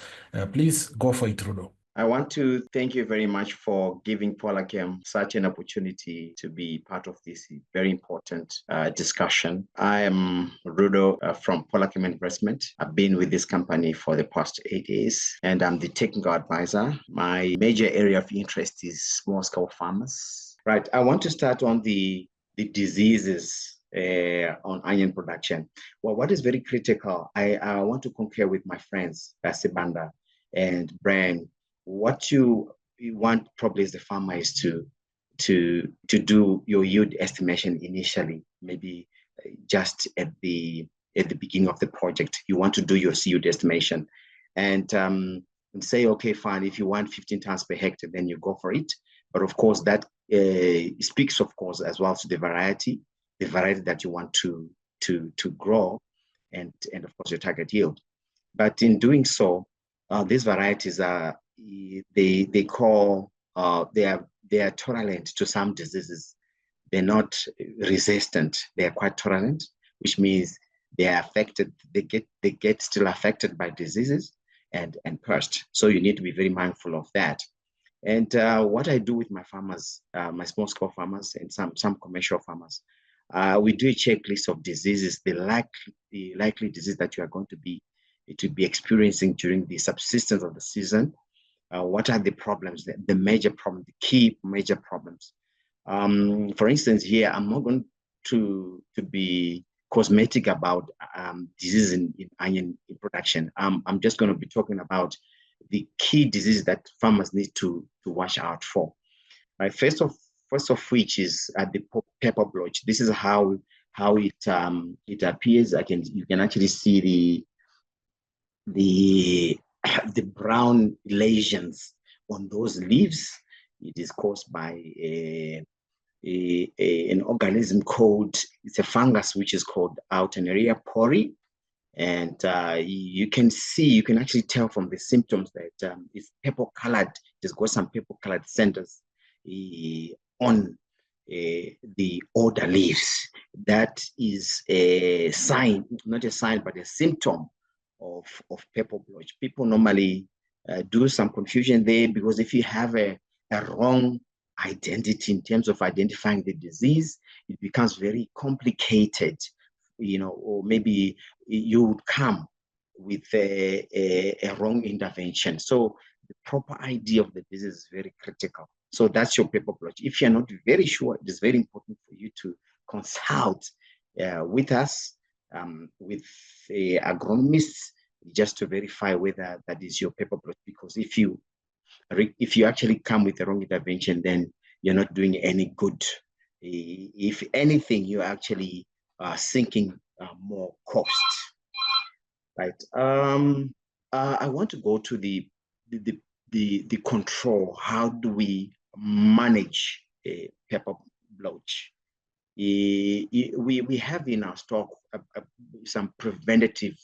[SPEAKER 1] Please go for it, Rudo.
[SPEAKER 4] I want to thank you very much for giving Polakem such an opportunity to be part of this very important discussion. I am Rudo from Polakem Investment. I've been with this company for the past 8 years, and I'm the technical advisor. My major area of interest is small-scale farmers. Right, I want to start on the diseases on onion production. Well, what is very critical, I want to concur with my friends, Sibanda and Brian. What you want probably as the farmer is to do your yield estimation initially, maybe just at the beginning of the project. You want to do your yield estimation and say, okay, fine, if you want 15 tons per hectare, then you go for it. But of course, that speaks, of course, as well to the variety that you want to grow, and of course your target yield. But in doing so, these varieties are they are tolerant to some diseases. They're not resistant. They are quite tolerant, which means they are affected. They get still affected by diseases and pest. So you need to be very mindful of that. And what I do with my farmers, my small scale farmers and some commercial farmers, we do a checklist of diseases, the likely disease that you are going to be experiencing during the subsistence of the season. What are the problems, the major problems, the key major problems? For instance, here, I'm not going to be cosmetic about diseases in onion production. I'm just going to be talking about the key diseases that farmers need to watch out for. Right, first of which is the pepper blotch. This is how it appears. You can actually see the brown lesions on those leaves. It is caused by an organism called, it's a fungus which is called Alternaria pori. And you can actually tell from the symptoms that it's purple colored. It's got some purple colored centers on the older leaves. That is a sign, not a sign, but a symptom of purple blotch. People normally do some confusion there, because if you have a wrong identity in terms of identifying the disease, it becomes very complicated, or maybe you would come with a wrong intervention. So the proper ID of the disease is very critical. So that's your pepper blotch. If you're not very sure, it is very important for you to consult with us, with agronomists, just to verify whether that is your pepper blotch. Because if you actually come with the wrong intervention, then you're not doing any good. If anything, you're actually sinking more cost. Right. I want to go to the control. How do we manage a pepper blotch? We have in our stock some preventative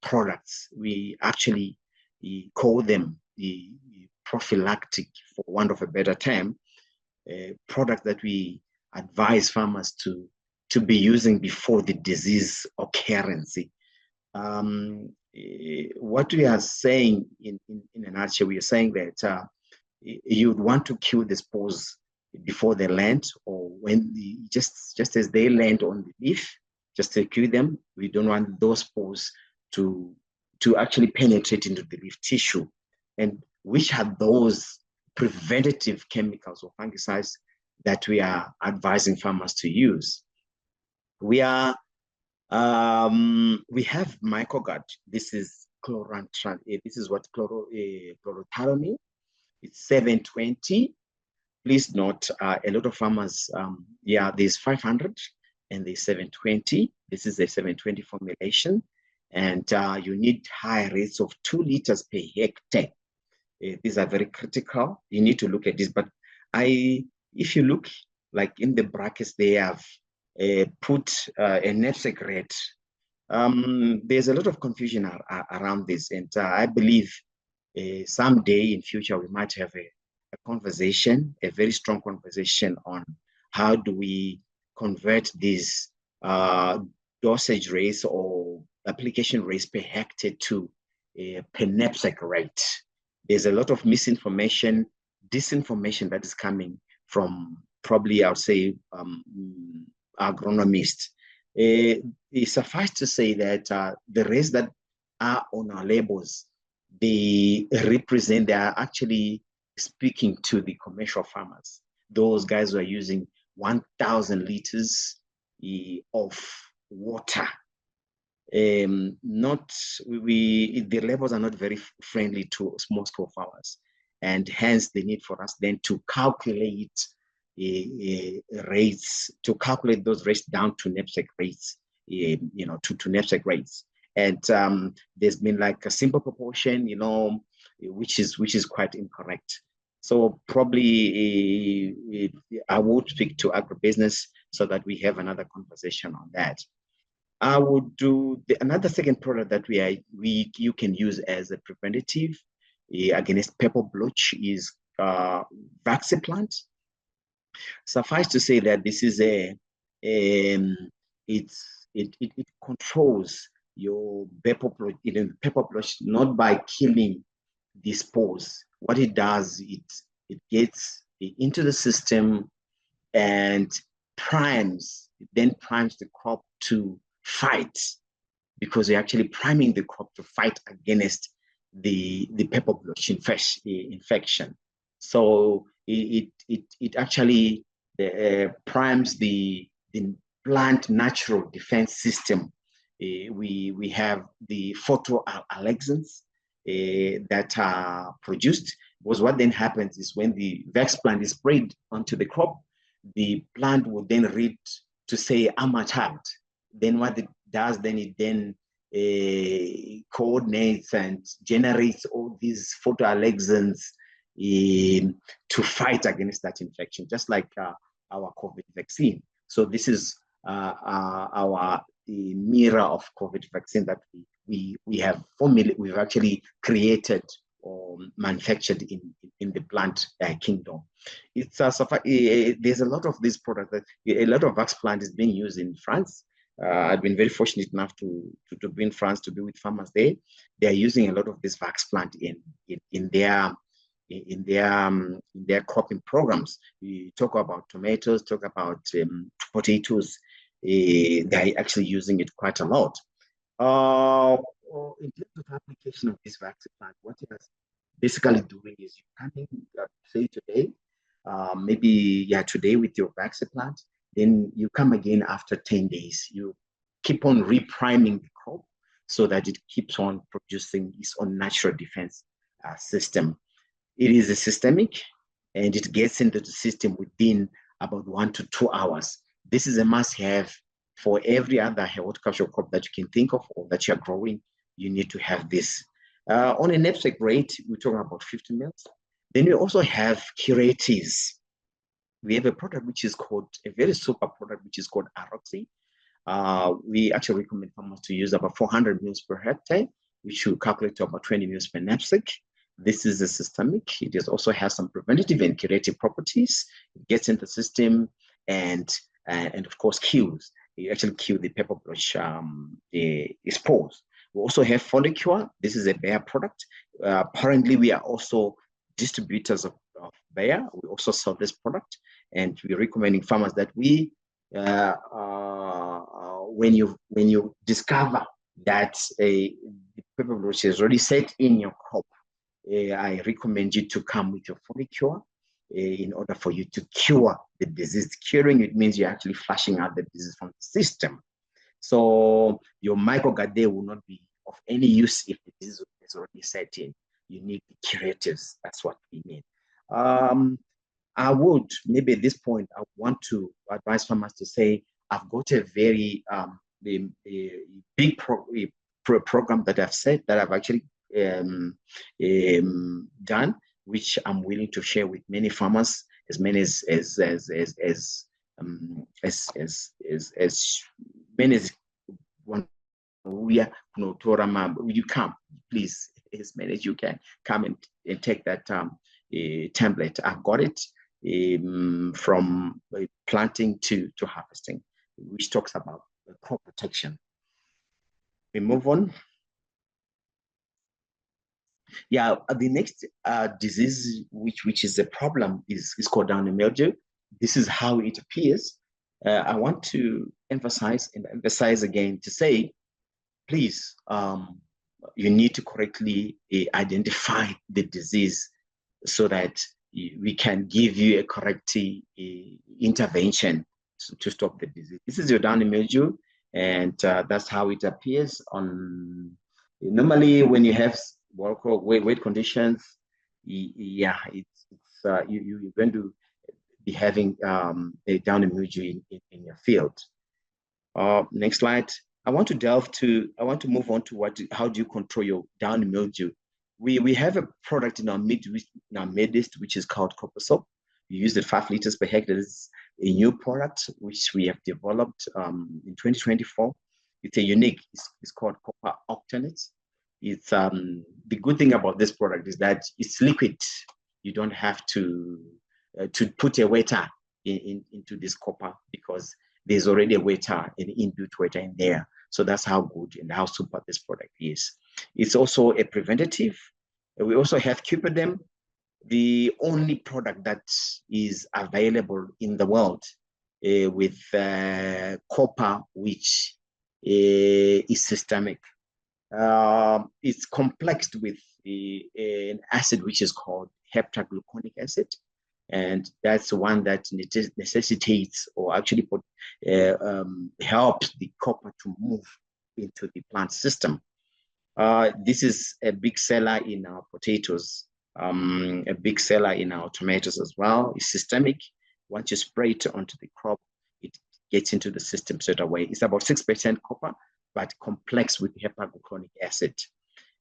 [SPEAKER 4] products. We actually call them the prophylactic, for want of a better term, products that we advise farmers to be using before the disease occurrence. What we are saying in a nutshell, we are saying that you'd want to kill the spores before they land, or when just as they land on the leaf, just to kill them. We don't want those spores to actually penetrate into the leaf tissue. and which are those preventative chemicals or fungicides that we are advising farmers to use. We have mycogard. This is this is what chlorothalonil. It's 720. Please note, a lot of farmers, there's 500 and there's 720. This is a 720 formulation, and you need high rates of 2 liters per hectare. These are very critical. You need to look at this. But if you look, like in the brackets, they have put a knapsack rate. There's a lot of confusion around this, and I believe someday in future we might have a conversation, a very strong conversation on how do we convert these dosage rates or application rates per hectare to per knapsack rate. There's a lot of misinformation, disinformation that is coming from probably, I would say, agronomists. It suffice to say that the rates that are on our labels, they are actually speaking to the commercial farmers. Those guys who are using 1,000 liters of water. The levels are not very friendly to small scale farmers, and hence the need for us then to calculate rates, to calculate those rates down to knapsack rates, to knapsack rates. And there's been like a simple proportion, which is quite incorrect. So probably I would speak to agribusiness so that we have another conversation on that. I would do another second product that you can use as a preventative against pepper blotch is Vaxiplant. Suffice to say that this is it controls your pepper blotch not by killing the spores. What it does, it gets into the system and primes the crop to fight, because you're actually priming the crop to fight against the pepper blotch infection. So it actually primes the plant natural defense system. We have the photoalexins that are produced, because what then happens is when the Vaxiplant is sprayed onto the crop, the plant will then read to say, I'm attacked. Then what it does, then it then coordinates and generates all these photoalexins to fight against that infection, just like our COVID vaccine. So this is our mirror of COVID vaccine that we have formulated, we've actually created or manufactured in the plant kingdom. It's there's a lot of this product that a lot of Vaxiplant is being used in France. I've been very fortunate enough to be in France, to be with farmers there. They are using a lot of this Vaxiplant in their cropping programs. We talk about tomatoes, talk about potatoes. They're actually using it quite a lot. In terms of application of this Vaxiplant, what it is basically doing is you come in, say today, today with your Vaxiplant, then you come again after 10 days. You keep on repriming the crop so that it keeps on producing its own natural defense system. It is a systemic, and it gets into the system within about 1 to 2 hours. This is a must-have for every other horticultural crop that you can think of or that you're growing. You need to have this. On a knapsack rate, we're talking about 50 mils. Then we also have curatives. We have a product which is called, a very super product, which is called Aroxy. We actually recommend farmers to use about 400 mils per hectare, which will calculate to about 20 mils per knapsack. This is a systemic. It also has some preventative and curative properties. It gets in the system and of course kills. You actually kill the pepper blotch spores. We also have Follicure. This is a Bayer product. Apparently, we are also distributors of Bayer. We also sell this product, and we're recommending farmers that when you discover that the pepper blotch is already set in your crop, I recommend you to come with your Fungicure in order for you to cure the disease. Curing, it means you're actually flushing out the disease from the system. So your microgut there will not be of any use if the disease is already set in. You need curatives. That's what we need. I would, maybe at this point, I want to advise farmers to say, I've got a very big program that I've said that I've actually done, which I'm willing to share with many farmers, as many as many as one. You come, please, as many as you can come and take that template. I've got it from planting to harvesting, which talks about crop protection. We move on. Yeah, the next disease which is a problem is called downy mildew. This is how it appears. I want to emphasize again to say, please, you need to correctly identify the disease so that we can give you a correct intervention to stop the disease. This is your downy mildew, and that's how it appears on. Normally, when you have wet conditions, yeah, you're going to be having a downy mildew in your field. Next slide. I want to move on to how do you control your downy mildew? We have a product in our midst, which is called Copper Soap. We use it 5 liters per hectare. It's a new product which we have developed in 2024. It's a unique. It's called Copper Octanate. It's the good thing about this product is that it's liquid. You don't have to put a wetter into this copper because there's already a wetter, an inbuilt wetter in there. So that's how good and how super this product is. It's also a preventative. We also have Cupidem, the only product that is available in the world with copper, which is systemic. It's complexed with an acid which is called heptagluconic acid. And that's one that necessitates or actually helps the copper to move into the plant system. This is a big seller in our potatoes, a big seller in our tomatoes as well. It's systemic. Once you spray it onto the crop, it gets into the system straight away. It's about 6% copper, but complex with heptagluconic acid.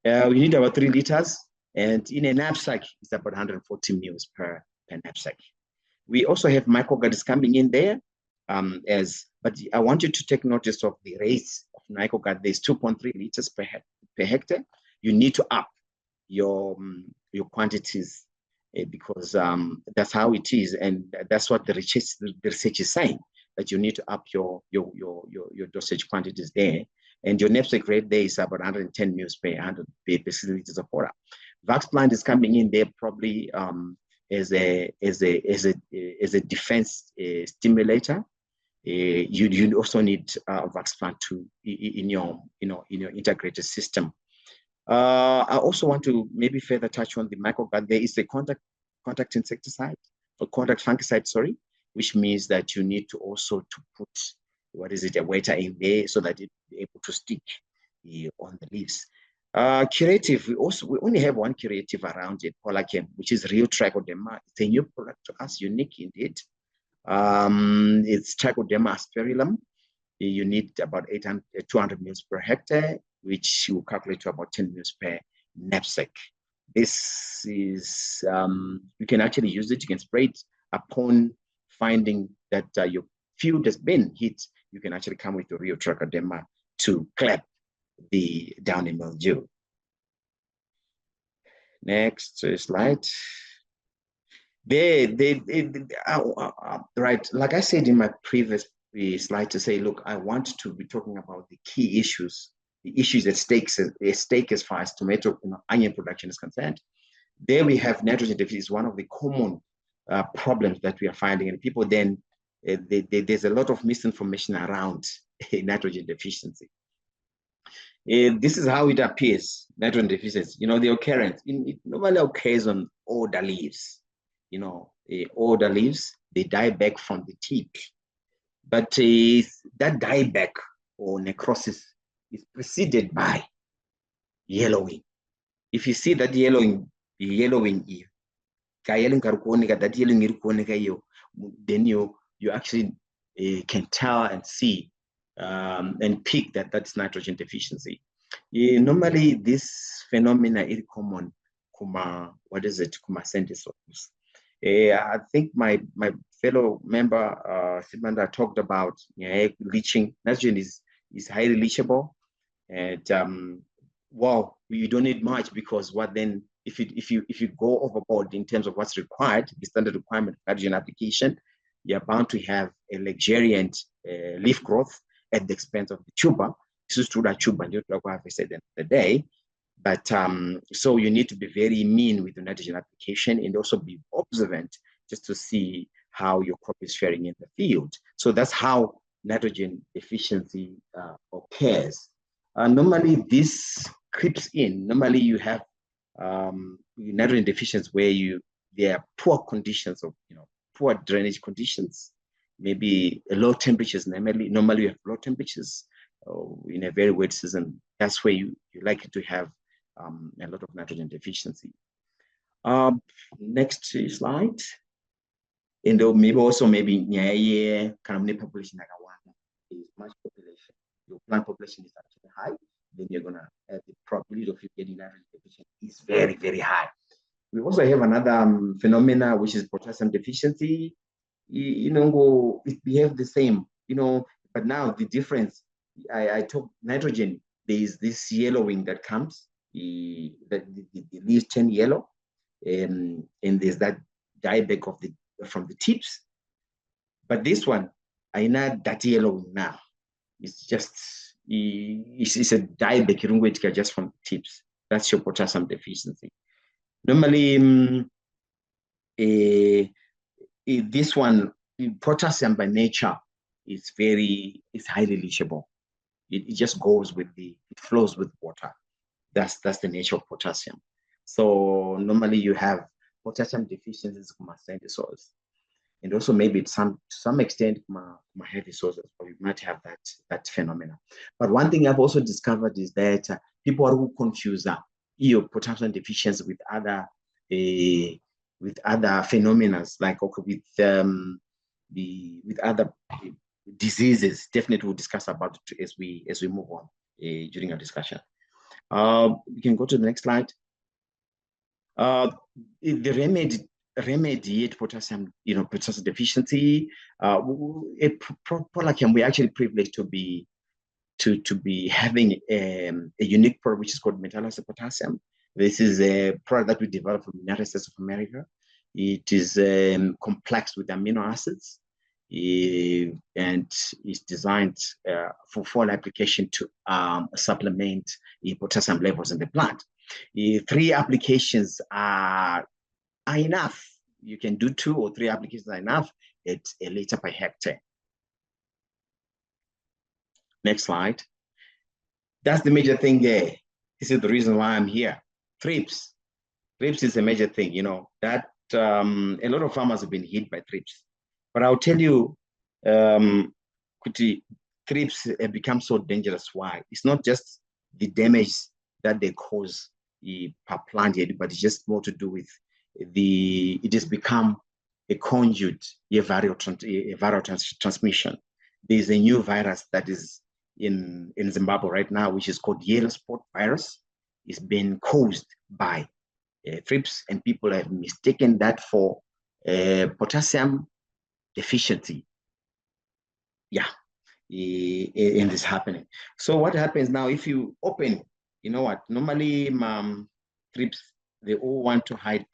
[SPEAKER 4] We need about 3 liters, and in a knapsack, it's about 140 mils per knapsack. We also have microgut coming in there, but I want you to take notice of the rates of microgut. There's 2.3 liters per hectare. You need to up your quantities because that's how it is, and that's what the research is saying, that you need to up your dosage quantities there. And your knapsack rate there is about 110 mils per 100 liters of water. Vaxplant is coming in there probably as a defense stimulator. You also need Vaxplant in your integrated system. I also want to maybe further touch on the microgut. There is a contact insecticide or contact fungicide, sorry, which means that you need to also put a wetter in there so that it be able to stick on the leaves. Curative, we only have one curative around it, Polachem, which is real trichoderma. It's a new product to us, unique indeed. It's Trichoderma aspergillum. You need about 200 mils per hectare, which you calculate to about 10 mils per knapsack. This is, you can actually use it, you can spray it upon finding that your field has been hit. You can actually come with the real trichoderma to clap the downy mildew. Next slide. Right, like I said in my previous slide to say, look, I want to be talking about the key issues, the issues at stake as far as tomato onion production is concerned. There we have nitrogen deficiency, one of the common problems that we are finding, and people then, there's a lot of misinformation around nitrogen deficiency. This is how it appears, nitrogen deficiency. You know, the occurrence, it normally occurs on older leaves. You know, older leaves, they die back from the tip. But that dieback or necrosis is preceded by yellowing. If you see that yellowing that yellowing, then you actually can tell and see and pick that that's nitrogen deficiency. Normally, this phenomena is common. What is it? I think my fellow member Simanda talked about leaching. Nitrogen is highly leachable, and wow, you don't need much, because what then if you go overboard in terms of what's required, the standard requirement for nitrogen application, you're bound to have a luxuriant leaf growth at the expense of the tuber. This is true that tuber, like I said the day. But so you need to be very mean with the nitrogen application and also be observant just to see how your crop is faring in the field. So that's how nitrogen deficiency occurs. Normally, this creeps in. Normally, you have nitrogen deficiency where there are poor conditions of poor drainage conditions, maybe low temperatures. Normally you have low temperatures in a very wet season. That's where you like to have a lot of nitrogen deficiency. Next slide. And maybe kind of population is much population. Your plant population is actually high, then you're gonna have the probability of you getting nitrogen deficiency is very, very high. We also have another phenomena, which is potassium deficiency. It behaves the same, but now the difference, I talk nitrogen, there is this yellowing that comes, the leaves turn yellow, and there's that dieback from the tips. But this one, I know that yellowing now. It's just, it's a dieback just from the tips. That's your potassium deficiency. Normally, this one, potassium by nature is highly leachable. It just goes it flows with water. That's the nature of potassium. So normally you have potassium deficiencies from sandy soils, and also maybe to some extent my heavy soils, or you might have that phenomena. But one thing I've also discovered is that people are who confuse potassium deficiency with other phenomena, like with other diseases. Definitely we'll discuss about it as we move on during our discussion. We can go to the next slide. The remediate potassium, potassium deficiency. At Polachem, we're actually privileged to be having a unique product which is called metallized potassium. This is a product that we developed from the United States of America. It is complex with amino acids, and is designed for fall application to supplement potassium levels in the plant. 3 applications are enough. You can do 2 or 3 applications are enough at a liter per hectare. Next slide. That's the major thing there. This is the reason why I'm here. Thrips. Thrips is a major thing, that a lot of farmers have been hit by thrips. But I'll tell you, thrips have become so dangerous. Why? It's not just the damage that they cause per plant, but it's just more to do with it has become a conduit, a viral transmission. There's a new virus that is in Zimbabwe right now, which is called yellow spot virus. It's been caused by thrips, and people have mistaken that for potassium deficiency. Yeah, and this happening. So what happens now if you open, normally thrips, they all want to hide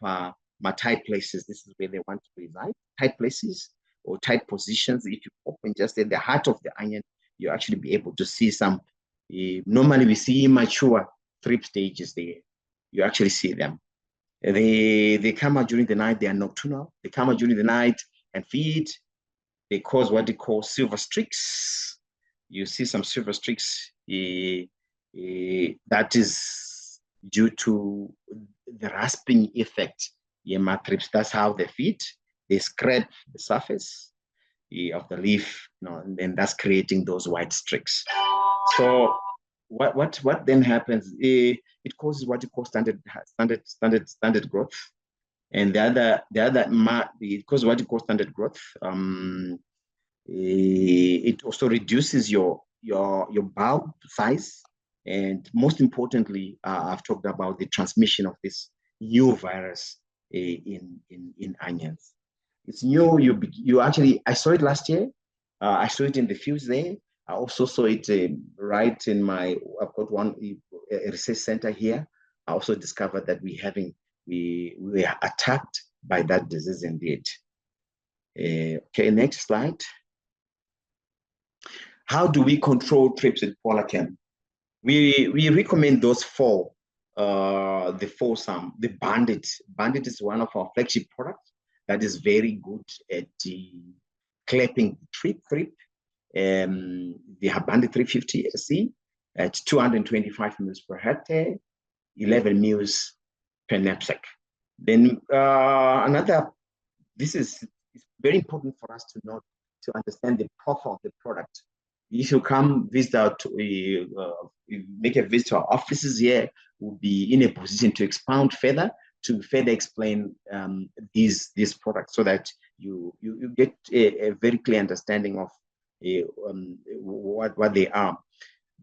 [SPEAKER 4] tight places. This is where they want to reside, tight places or tight positions. If you open just at the heart of the onion, you actually be able to see some. Normally we see immature thrip stages there. You actually see them. They come out during the night. They are nocturnal. They come out during the night and feed. They cause what they call silver streaks. You see some silver streaks that is due to the rasping effect. Thrips, that's how they feed. They scrape the surface of the leaf, and that's creating those white streaks. So what then happens? It causes what you call standard growth, and it causes what you call standard growth. It also reduces your bulb size, and most importantly, I've talked about the transmission of this new virus in onions. It's new. You actually, I saw it last year. I saw it in the fields there. I also saw it right in I've got a research center here. I also discovered that we were attacked by that disease indeed. Okay, next slide. How do we control thrips in polychem? We recommend those four. The Bandit. Bandit is one of our flagship products that is very good at clapping thrip. They have Bandit 350 SC at 225 mils per hectare, 11 mils per knapsack. Then this is very important for us to know, to understand the profile of the product. If you come visit make a visit to our offices here, we'll be in a position to expound further, to further explain these products, so that you get a very clear understanding of what they are.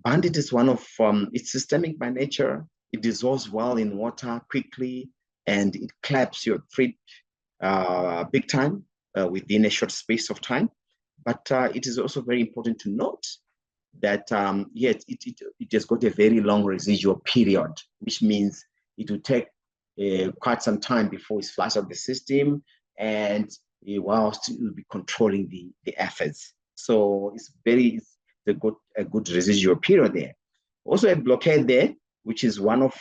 [SPEAKER 4] Bandit is one of it's systemic by nature. It dissolves well in water quickly, and it claps your thrip big time within a short space of time. But it is also very important to note that it has got a very long residual period, which means it will take quite some time before it's flushed out the system, and whilst it will be controlling the aphids. So it's a good residual period there. Also a blockade there, which is one of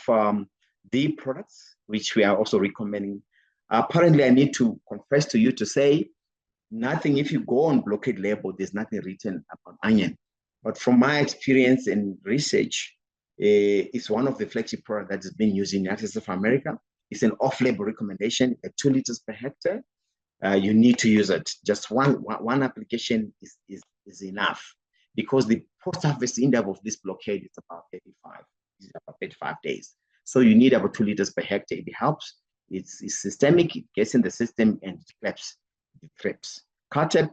[SPEAKER 4] the products which we are also recommending. Apparently, I need to confess to you to say, nothing, if you go on blockade label, there's nothing written about onion. But from my experience and research, it's one of the flagship products that has been used in the United States of America. It's an off-label recommendation at 2 liters per hectare. You need to use it. Just one application is enough, because the post-harvest interval of this blockade is about 35 days. So you need about 2 liters per hectare. It helps. It's systemic. It gets in the system and it claps the thrips. Cartep,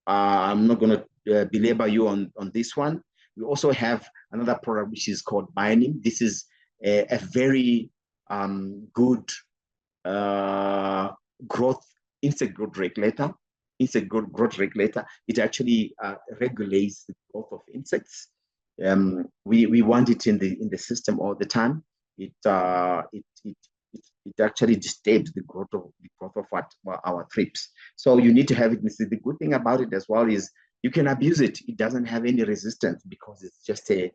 [SPEAKER 4] I'm not going to belabor you on this one. We also have another product which is called Bionim. This is a very good insect growth regulator. It actually regulates the growth of insects. We want it in the system all the time. It actually disturbs the growth of our thrips. So you need to have it. The good thing about it as well is you can abuse it. It doesn't have any resistance because it's just a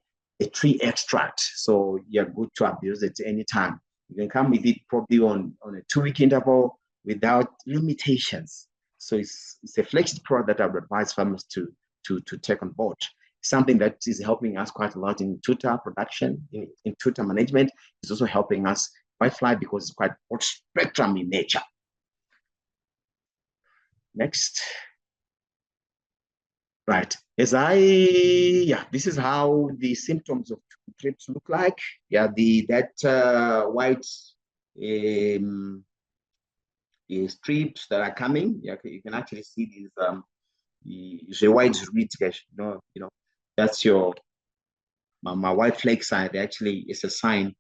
[SPEAKER 4] tree extract. So you're good to abuse it anytime. You can come with it probably on a 2-week interval without limitations. So it's a flagship product that I would advise farmers to take on board. Something that is helping us quite a lot in tutor production, in tutor management. It's also helping us whitefly because it's quite broad spectrum in nature. Next. Right. This is how the symptoms of thrips look like. Yeah, that white strips that are coming. Yeah, you can actually see these the white reeds, that's your my white flake side. Actually, it's a sign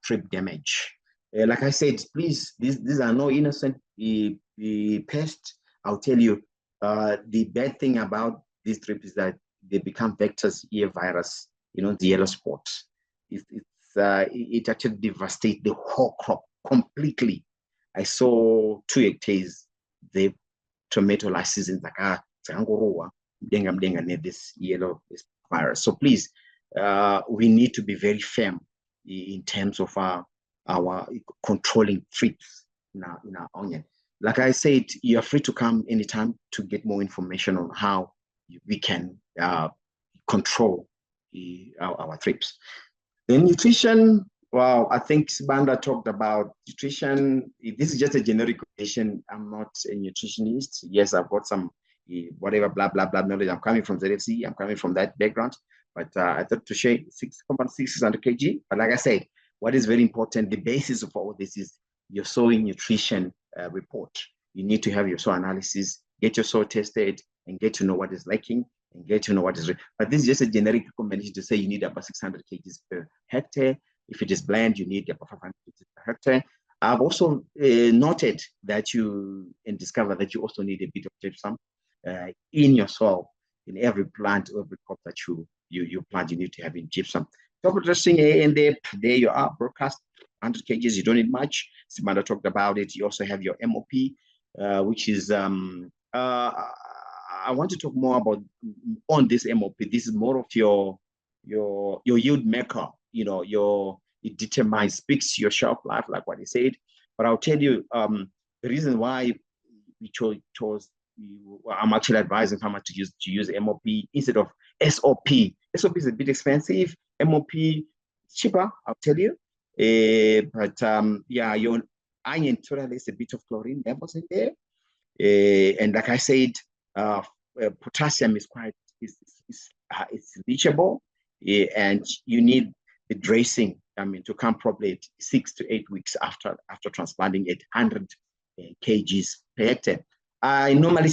[SPEAKER 4] trip damage. Like I said, please, these are no innocent pests. I'll tell you, the bad thing about these trips is that they become vectors, virus, the yellow spots. It actually devastates the whole crop completely. I saw 2 hectares, the tomato last season, this yellow virus. So please, we need to be very firm in terms of our controlling thrips in our onion. Like I said, you're free to come anytime to get more information on how we can control our thrips. Then nutrition, well, I think Sibanda talked about nutrition. This is just a generic question. I'm not a nutritionist. Yes, I've got some whatever blah blah blah knowledge. I'm coming from ZFC. I'm coming from that background. But I thought to share 600 kg. But like I said, what is very important, the basis of all this is your soil nutrition report. You need to have your soil analysis, get your soil tested, and get to know what is lacking and get to know what is. But this is just a generic recommendation to say you need about 600 kg per hectare. If it is blend, you need about 500 kg per hectare. I've also noted that you and discovered that you also need a bit of gypsum in your soil. In every plant, every crop that you plant, you need to have in gypsum. Top dressing and there you are, broadcast 100 kgs. You don't need much. Simanda talked about it. You also have your MOP, which is I want to talk more about on this MOP. This is more of your yield maker. You know, it determines, speaks to your shelf life, like what he said. But I'll tell you the reason why we chose. I'm actually advising farmers to use MOP instead of SOP. SOP is a bit expensive. MOP cheaper, I'll tell you. But yeah, your iron tolerance, a bit of chlorine levels in there. And like I said, potassium is quite it's reachable, and you need the dressing. I mean, to come probably 6 to 8 weeks after transplanting at 100 kgs per hectare. I normally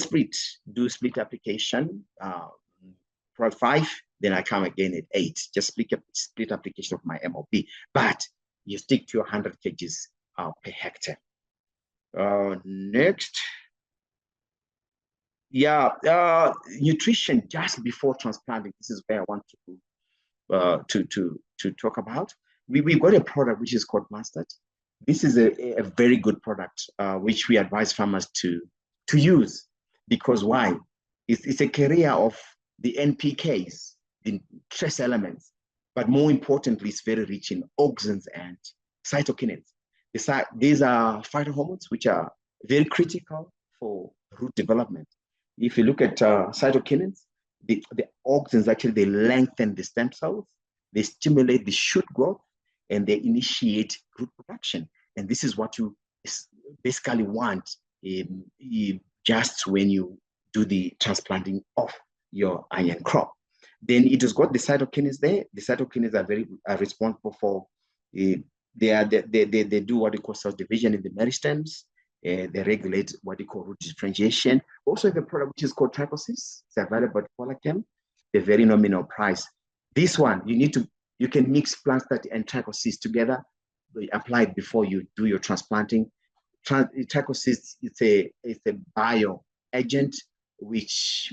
[SPEAKER 4] do split application, 5, then I come again at 8, just split application of my MOP, but you stick to 100 kgs per hectare. Next. Yeah, nutrition just before transplanting. This is where I want to talk about. We've got a product which is called Mustard. This is a very good product, which we advise farmers to use, because why? It's a carrier of the NPKs, the trace elements, but more importantly, it's very rich in auxins and cytokinins. These are phytohormones which are very critical for root development. If you look at cytokinins, the auxins actually, they lengthen the stem cells, they stimulate the shoot growth, and they initiate root production. And this is what you basically want just when you do the transplanting of your onion crop. Then it has got the cytokinins there. The cytokinins are responsible for they do what they call cell division in the meristems. They regulate what they call root differentiation. Also, have a product which is called Trichosis. It's available at Polachem. They're very nominal price. This one, you can mix plant stat and Trichosis together. Apply it before you do your transplanting. Trichosis, it's a bio agent which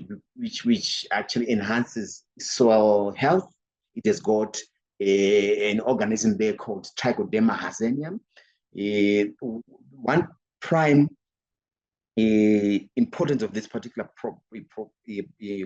[SPEAKER 4] actually enhances soil health. It has got an organism there called Trichoderma hasenium. One prime importance of this particular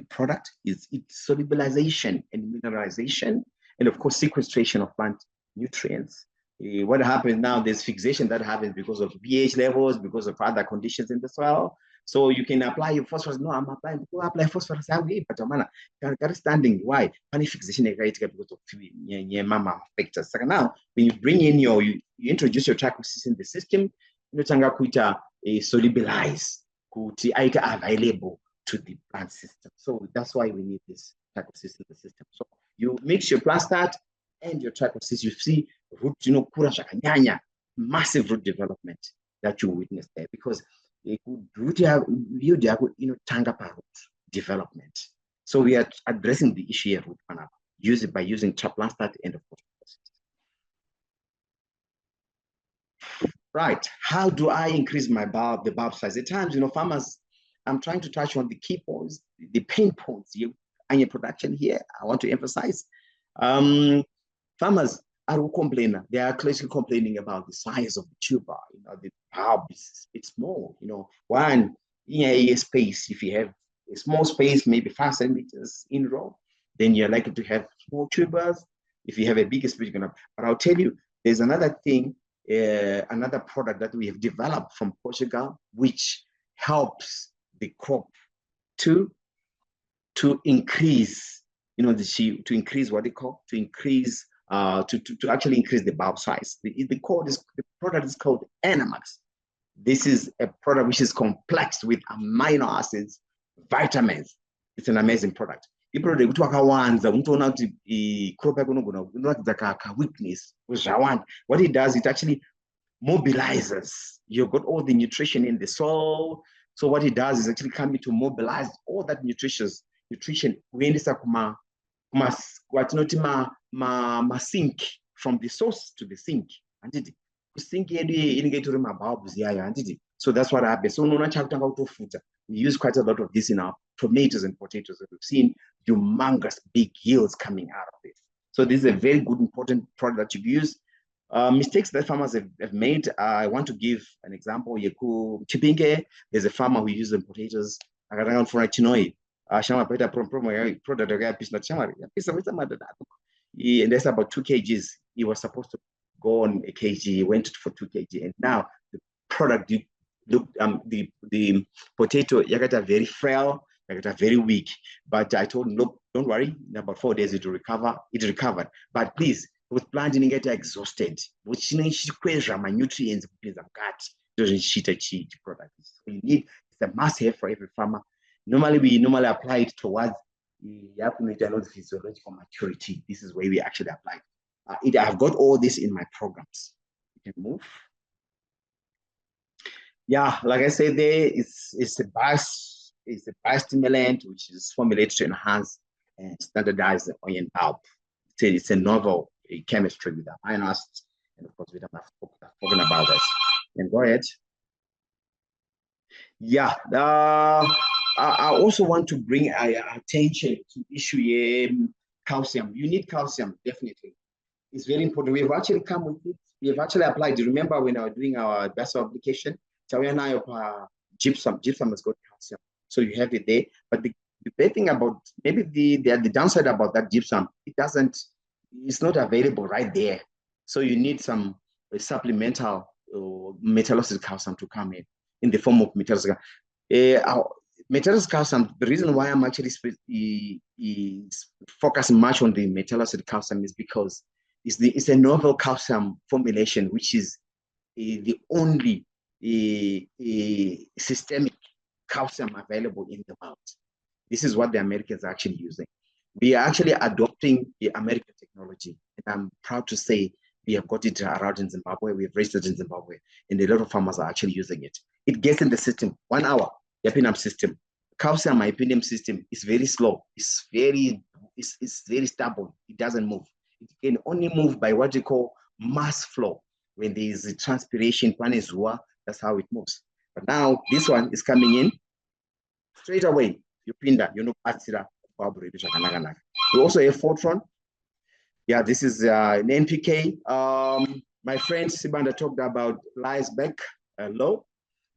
[SPEAKER 4] product is its solubilization and mineralization, and of course sequestration of plant nutrients. What happens now, there's fixation that happens because of pH levels, because of other conditions in the soil. So you can apply your phosphorus. No, I'm applying, go apply phosphorus. But I'm standing. Why? Any fixation because of mama factors. So now, when you bring in you introduce your trichosis in the system, you tanga kuita solubilize, kuti aita available to the plant system. So that's why we need this trichosis in the system. So you mix your plant start and your trichosis, you see root, kura shakanyanya, massive root development that you witness there, because root tanga root development. So we are addressing the issue here root by using plant start and of course. Right. How do I increase my the bulb size? At times, farmers, I'm trying to touch on the key points, the pain points in your production here. I want to emphasize. Farmers are complaining. They are closely complaining about the size of the tuber. The bulb is small. One in a space. If you have a small space, maybe 5 centimeters in row, then you're likely to have small tubers. If you have a bigger space, you're gonna. But I'll tell you, there's another thing, another product that we have developed from Portugal, which helps the crop to increase to increase what they call, to increase, to actually increase the bulb size. The product is called Agronomic. This is a product which is complex with amino acids, vitamins. It's an amazing product. Iproduct kuti wakawanza unotoona kuti crop yako inogona kunoratidza ka weakness zvawanda. What it does, it actually mobilizes. You've got all the nutrition in the soil. So what it does is actually coming to mobilize all that nutrition kuendesa kwatinoti sink, from the source to the sink. Sink bulbs. So that's what happens. So we use quite a lot of this in our tomatoes and potatoes, and we've seen humongous big yields coming out of it. So this is a very good, important product that you use. Mistakes that farmers have made, I want to give an example. Chipinge, there's a farmer who uses potatoes. And that's about 2 kgs. He was supposed to go on a kg, he went for 2 kg, and now the product the potato yakata very frail, yakata very weak. But I told him, look, don't worry, in about 4 days it will recover. It recovered. But please, with planting get exhausted, which my nutrients product. So you need, it's a must-have for every farmer. Normally we apply it towards the physiological maturity. This is where we actually apply it. I've got all this in my programs. You can move. Yeah, like I said, there it's a biostimulant which is formulated to enhance and standardize the onion bulb. It's a novel chemistry with amino acids, and of course we don't have spoken about this. And go ahead. Yeah, I also want to bring attention to issue calcium. You need calcium, definitely. It's very important. We've actually come with it. We have actually applied. Remember when I was doing our best application, gypsum has got calcium. So you have it there. But the bad thing about, maybe the downside about that gypsum, it's not available right there. So you need some supplemental metallurgical calcium to come in the form of metallurgical. Metallurgical calcium, the reason why I'm actually focusing much on the metallurgical calcium is because it's a novel calcium formulation, which is the only systemic calcium available in the world. This is what the Americans are actually using. We are actually adopting the American technology, and I'm proud to say we have got it around in Zimbabwe. We've raised it in Zimbabwe, and a lot of farmers are actually using it. It gets in the system 1 hour. The Epinum system, calcium Epinum system is very slow. It's very stubborn. It doesn't move. It can only move by what you call mass flow. When there is a transpiration, that's how it moves. But now this one is coming in straight away. You pin that, we also have Fortron. Yeah, this is an NPK. My friend Sibanda talked about lies back law,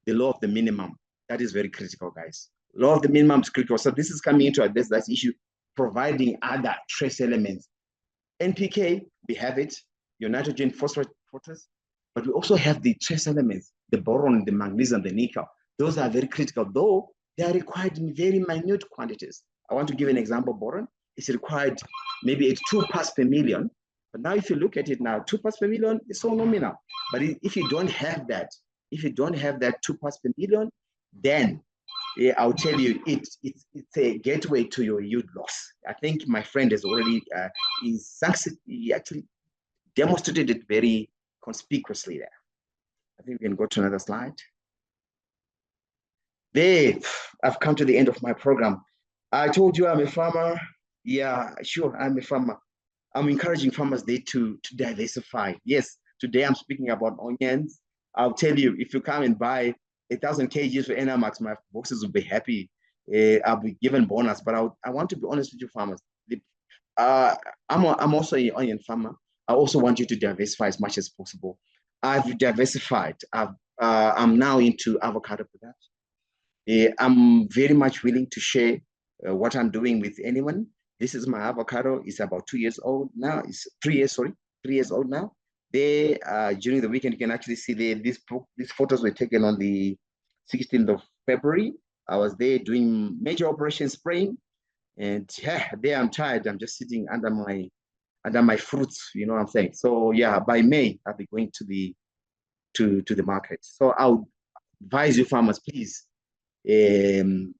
[SPEAKER 4] the law of the minimum. That is very critical, guys. Law of the minimum is critical. So this is coming into address that issue, providing other trace elements. NPK, we have it, your nitrogen, phosphorus, but we also have the trace elements, the boron, the magnesium, the nickel. Those are very critical, though they are required in very minute quantities. I want to give an example. Boron is required maybe at 2 parts per million. But now if you look at it now, 2 parts per million is so nominal. But if you don't have that, 2 parts per million, then I'll tell you, it's a gateway to your yield loss. I think my friend has already, he actually demonstrated it very conspicuously there. I think we can go to another slide. There, I've come to the end of my program. I told you I'm a farmer. Yeah, sure, I'm a farmer. I'm encouraging farmers there to diversify. Yes, today I'm speaking about onions. I'll tell you, if you come and buy 1,000 kgs for Agronomic, my boxes will be happy. I'll be given bonus, but I want to be honest with you, farmers. I'm also an onion farmer. I also want you to diversify as much as possible. I've diversified. I'm now into avocado production. I'm very much willing to share what I'm doing with anyone. This is my avocado. It's about 2 years old now. It's 3 years, sorry, 3 years old now. They during the weekend, you can actually see these photos were taken on the 16th of February. I was there doing major operation spraying. And yeah, there I'm tired. I'm just sitting under my fruits, you know what I'm saying? So yeah, by May, I'll be going to the market. So I'll advise you farmers, please um,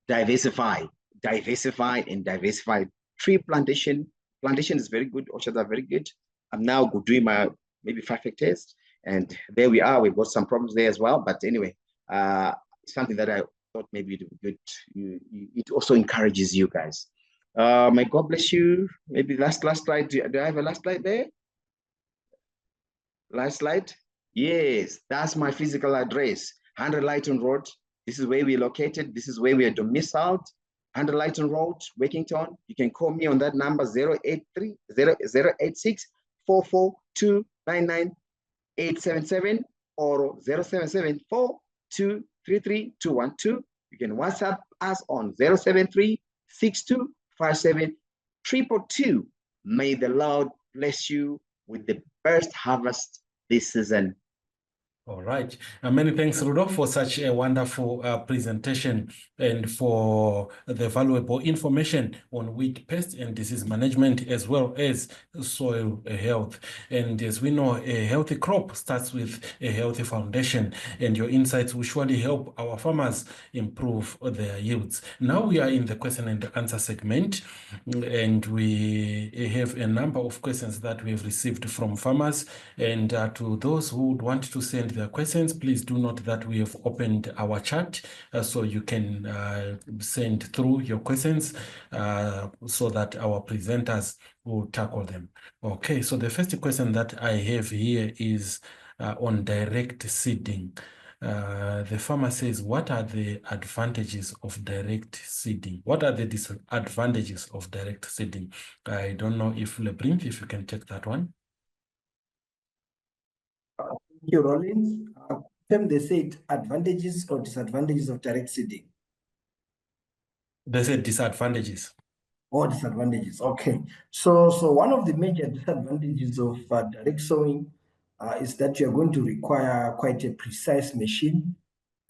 [SPEAKER 4] diversify, and diversify. Tree plantation is very good. Orchards are very good. I'm now doing my maybe 5 hectares, and there we are. We've got some problems there as well. But anyway, something that I thought maybe it would be good. It also encourages you guys. May God bless you. Maybe last slide. Do I have a last slide there? Last slide. Yes, that's my physical address. 100 Lighton Road. This is where we're located. This is where we are domiciled. 100 Lighton Road, Wakington. You can call me on that number 083 086 442 99877 or 0774 233 212. You can WhatsApp us on 073 6257 222. May the Lord bless you with the best harvest this season.
[SPEAKER 1] All right. Many thanks, Rudolph, for such a wonderful presentation and for the valuable information on weed pest and disease management, as well as soil health. And as we know, a healthy crop starts with a healthy foundation, and your insights will surely help our farmers improve their yields. Now we are in the question and answer segment, and we have a number of questions that we have received from farmers. And to those who would want to send their questions, please do note that we have opened our chat so you can send through your questions so that our presenters will tackle them. Okay, so the first question that I have here is on direct seeding. The farmer says, what are the advantages of direct seeding? What are the disadvantages of direct seeding? I don't know if Lebrinth, if you can take that one.
[SPEAKER 3] Thank you, Rollins. They said advantages or disadvantages of direct seeding.
[SPEAKER 1] They said disadvantages.
[SPEAKER 3] Or disadvantages. Okay. So one of the major disadvantages of direct sowing is that you're going to require quite a precise machine.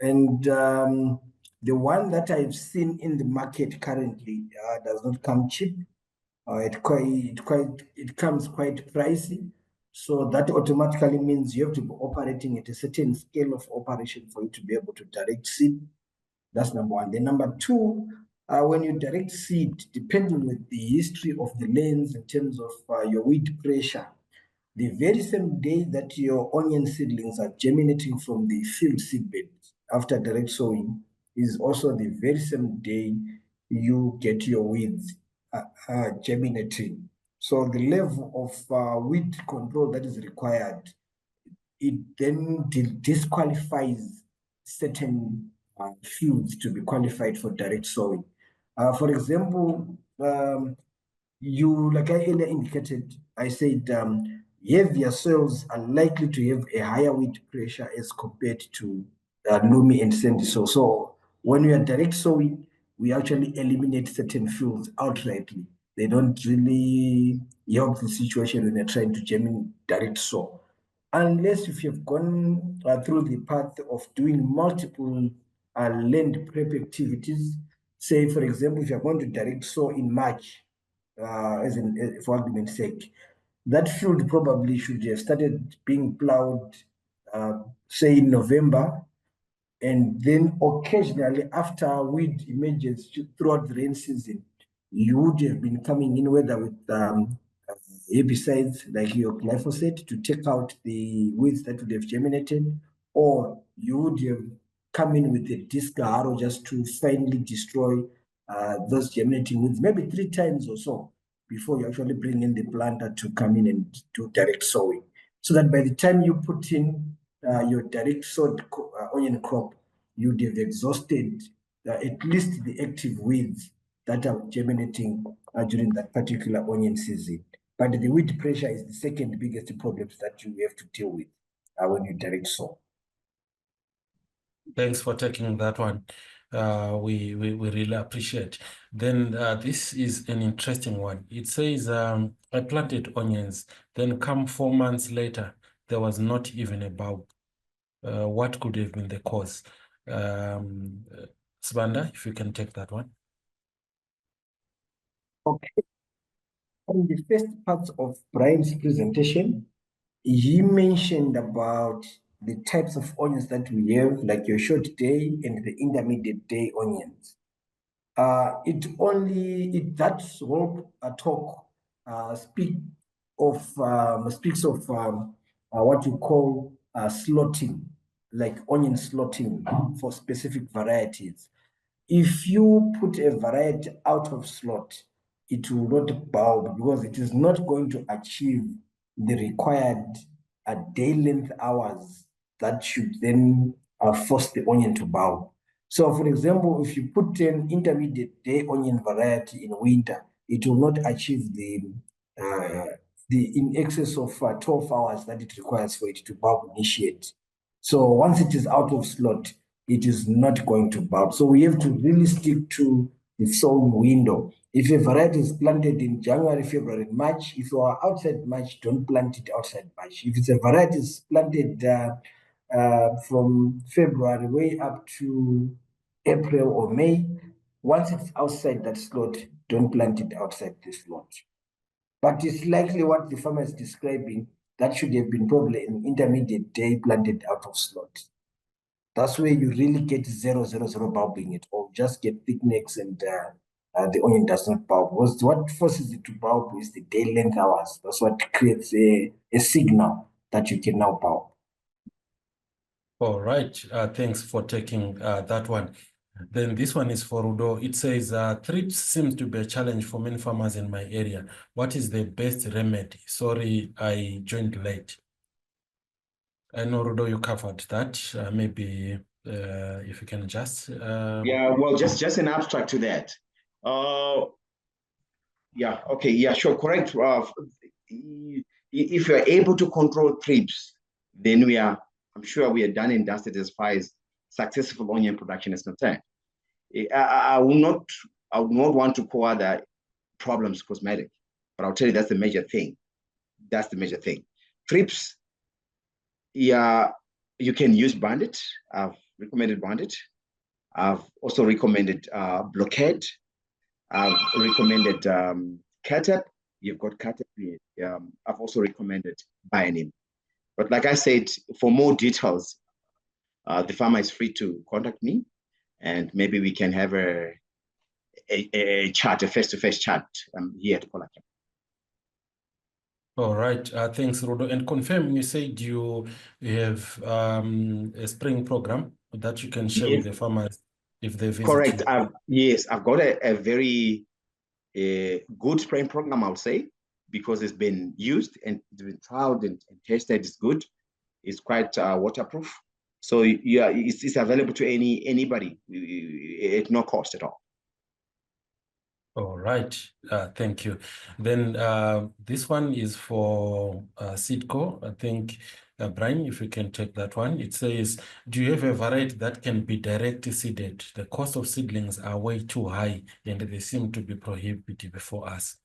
[SPEAKER 3] And the one that I've seen in the market currently does not come cheap. It comes quite pricey. So that automatically means you have to be operating at a certain scale of operation for you to be able to direct seed. That's number one. Then number two, when you direct seed, depending with the history of the lands in terms of your weed pressure, the very same day that your onion seedlings are germinating from the field seedbed after direct sowing is also the very same day you get your weeds germinating. So the level of weed control that is required, it then disqualifies certain fields to be qualified for direct sowing. For example, like I earlier indicated, I said heavier soils are likely to have a higher weed pressure as compared to loamy and sandy soil. So when we are direct sowing, we actually eliminate certain fields outrightly. They don't really help the situation when they're trying to germinate direct sow. Unless if you've gone through the path of doing multiple land prep activities, say for example, if you're going to direct sow in March, for argument's sake, that field probably should have started being plowed, say in November, and then occasionally after weed emerges throughout the rain season, you would have been coming in whether with herbicides like your glyphosate to take out the weeds that would have germinated, or you would have come in with a disc harrow just to finally destroy those germinating weeds, maybe 3 times or so before you actually bring in the planter to come in and do direct sowing. So that by the time you put in your direct sowed onion crop, you'd have exhausted at least the active weeds that are germinating during that particular onion season. But the weed pressure is the second biggest problem that you have to deal with when you direct sow.
[SPEAKER 1] Thanks for taking that one. We really appreciate. Then this is an interesting one. It says, I planted onions, then come 4 months later, there was not even a bulb. What could have been the cause? Sibanda, if you can take that one.
[SPEAKER 3] Okay. On the first part of Brian's presentation, he mentioned about the types of onions that we have, like your short day and the intermediate day onions. That whole talk speaks of what you call slotting, like onion slotting for specific varieties. If you put a variety out of slot, it will not bulb because it is not going to achieve the required day length hours that should then force the onion to bulb. So, for example, if you put an intermediate day onion variety in winter, it will not achieve the in excess of 12 hours that it requires for it to bulb initiate. So once it is out of slot, it is not going to bulb. So we have to really stick to the sowing window. If a variety is planted in January, February, March, if you are outside March, don't plant it outside March. If it's a variety is planted from February way up to April or May, once it's outside that slot, don't plant it outside the slot. But it's likely what the farmer is describing, that should have been probably an intermediate day planted out of slot. That's where you really get 000 bulbing it, or just get thickness and the onion does not bulb. Because what forces it to bulb is the day length hours. That's what creates a signal that you can now bulb.
[SPEAKER 1] All right. Thanks for taking that one. Then this one is for Udo. It says, thrips seems to be a challenge for many farmers in my area. What is the best remedy? Sorry, I joined late. I know, Rudo, you covered that. Maybe if you can just...
[SPEAKER 4] Yeah, well, just an abstract to that. Yeah, okay, yeah, sure, correct. If you're able to control thrips, then I'm sure we are done and dusted as far as successful onion production is concerned. I would not want to call other problems cosmetic, but I'll tell you that's the major thing. That's the major thing. Thrips, yeah, you can use bandit. I've recommended bandit. I've also recommended blockade. I've recommended catap. You've got catap. I've also recommended bianim. But like I said, for more details, the farmer is free to contact me, and maybe we can have a chat, a face-to-face chat here at Polaka.
[SPEAKER 1] All right. Thanks, Rudo. And confirm, you said you have a spring program that you can share with the farmers if they visit.
[SPEAKER 4] Correct. Yes, I've got a very good spraying program, I would say, because it's been used and it's been trialed and tested. It's good. It's quite waterproof. So yeah, it's available to anybody at no cost at all.
[SPEAKER 1] All right. Thank you. Then this one is for Seedco. I think, Brian, if you can take that one. It says, do you have a variety that can be direct seeded? The cost of seedlings are way too high and they seem to be prohibitive for us.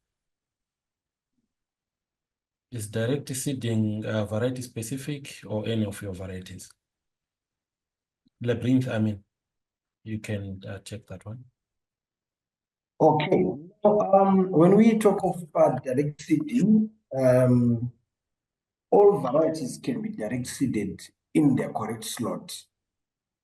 [SPEAKER 1] Is direct seeding variety specific or any of your varieties? Labyrinth, I mean, you can check that one.
[SPEAKER 3] Okay. When we talk of direct seeding, all varieties can be direct seeded in their correct slot.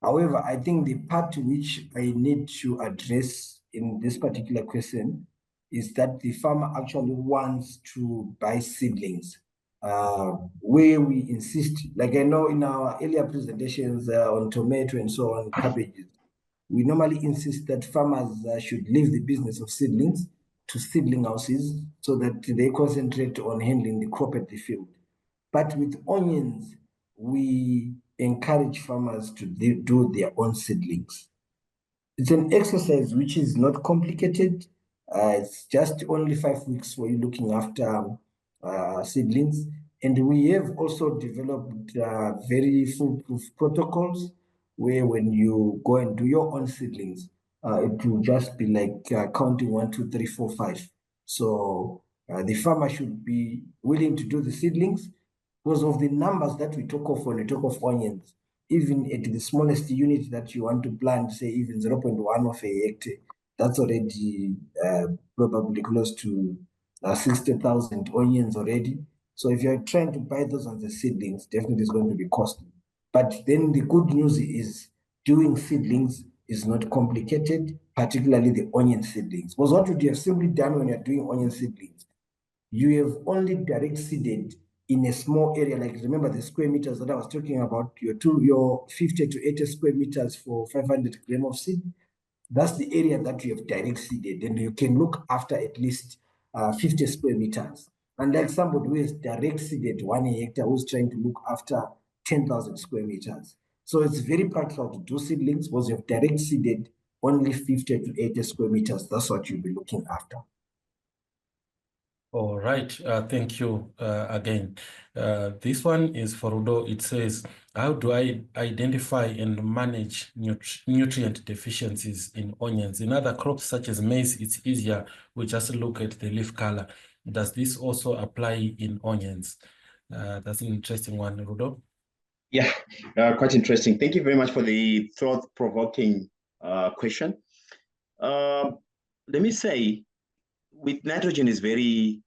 [SPEAKER 3] However, I think the part which I need to address in this particular question is that the farmer actually wants to buy seedlings, where we insist, like I know in our earlier presentations on tomato and so on, cabbages, we normally insist that farmers should leave the business of seedlings to seedling houses so that they concentrate on handling the crop at the field. But with onions, we encourage farmers to do their own seedlings. It's an exercise which is not complicated. It's just only 5 weeks for you looking after seedlings. And we have also developed very foolproof protocols where when you go and do your own seedlings, it will just be like counting 1, 2, 3, 4, 5. So the farmer should be willing to do the seedlings because of the numbers that we talk of when we talk of onions. Even at the smallest unit that you want to plant, say even 0.1 of a hectare, that's already probably close to 60,000 onions already. So if you're trying to buy those as the seedlings, definitely it's going to be costly. But then the good news is doing seedlings is not complicated, particularly the onion seedlings. Because what would you have simply done when you're doing onion seedlings? You have only direct seeded in a small area. Like, remember the square meters that I was talking about, your 50 to 80 square meters for 500 grams of seed. That's the area that you have direct seeded, and you can look after at least 50 square meters. Unlike somebody who has direct seeded 1 hectare who's trying to look after 10,000 square meters. So it's very practical to do seedlings because you have direct seeded only 50 to 80 square meters. That's what you'll be looking after.
[SPEAKER 1] All right, thank you again. This one is for Udo. It says, how do I identify and manage nutrient deficiencies in onions? In other crops such as maize, it's easier. We just look at the leaf color. Does this also apply in onions? That's an interesting one, Rudo.
[SPEAKER 4] Yeah, quite interesting. Thank you very much for the thought-provoking question. Let me say, with nitrogen is very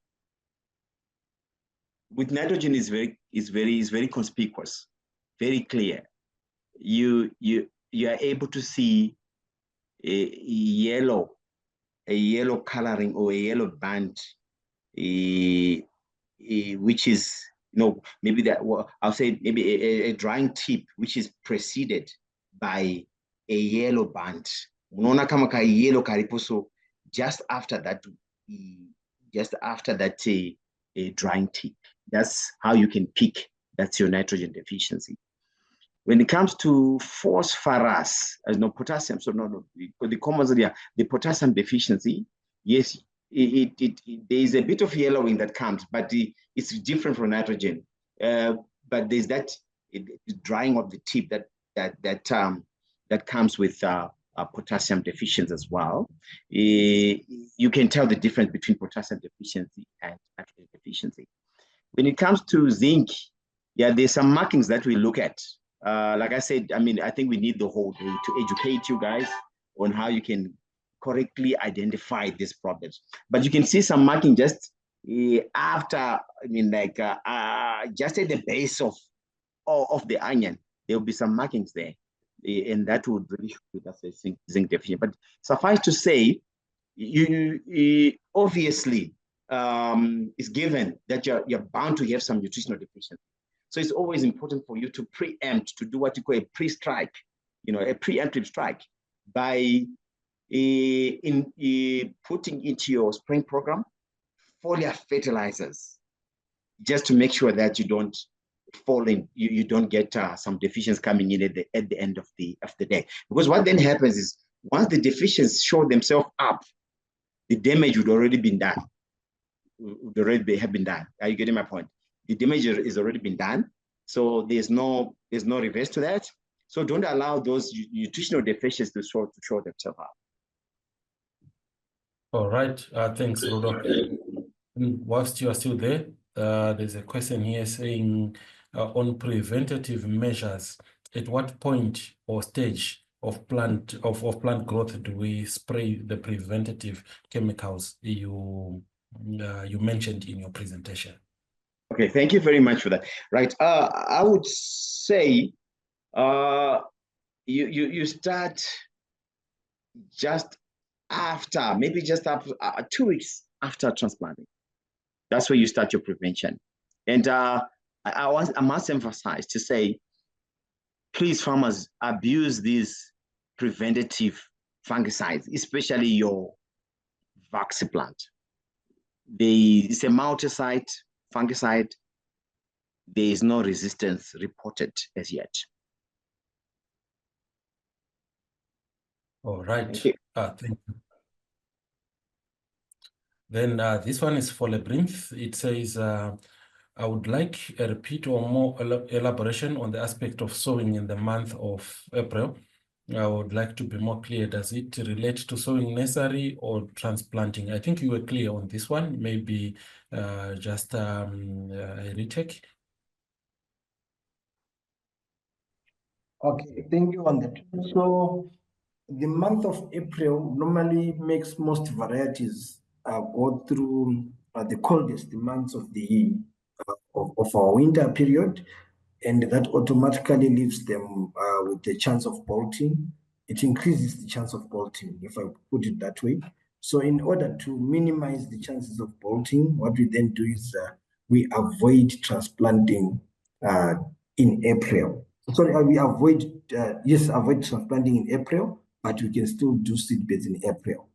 [SPEAKER 4] conspicuous, very clear. You are able to see a yellow coloring or a yellow band, which is, maybe that, I'll say maybe a drying tip which is preceded by a yellow band. Unaona kama ka yellow karipo, so just after that a drying tip. That's how you can pick that's your nitrogen deficiency. When it comes to phosphorus, potassium, so the commons are there, the potassium deficiency, yes, there is a bit of yellowing that comes, but it's different from nitrogen. But there's that drying of the tip that comes with potassium deficiency as well. You can tell the difference between potassium deficiency and nitrogen deficiency. When it comes to zinc, yeah, there's some markings that we look at. Like I said, I think we need the whole day to educate you guys on how you can correctly identify these problems. But you can see some marking just after, just at the base of the onion, there will be some markings there. And that would really show that's a zinc deficient. But suffice to say, you obviously it's given that you're bound to have some nutritional deficiency. So it's always important for you to preempt, to do what you call a pre-strike, a preemptive strike by putting into your spring program foliar fertilizers, just to make sure that you don't fall in, you don't get some deficiencies coming in at the end of the day. Because what then happens is once the deficiencies show themselves up, the damage would already been done. Are you getting my point? The damage is already been done, so there's no reverse to that. So don't allow those nutritional deficiencies to show themselves up.
[SPEAKER 1] All right, thanks, Rudo. Whilst you are still there, there's a question here saying on preventative measures, at what point or stage of plant growth do we spray the preventative chemicals you mentioned in your presentation?
[SPEAKER 4] Okay, thank you very much for that. Right, I would say you start just after, maybe just after 2 weeks after transplanting. That's where you start your prevention. And I must emphasize to say, please, farmers, abuse these preventative fungicides, especially your Vaxiplant. It's a multi-site fungicide. There is no resistance reported as yet.
[SPEAKER 1] All right. Thank you. Then this one is for Lebrinth. It says, I would like a repeat or more elaboration on the aspect of sowing in the month of April. I would like to be more clear. Does it relate to sowing nursery or transplanting? I think you were clear on this one. Maybe just a retake.
[SPEAKER 3] Okay, thank you on that. So The month of April normally makes most varieties go through the coldest months of the year, of our winter period, and that automatically leaves them with the chance of bolting. It increases the chance of bolting, if I put it that way. So in order to minimize the chances of bolting, what we then do is we avoid transplanting in April. Sorry, we avoid, avoid transplanting in April, but we can still do seedbeds in April.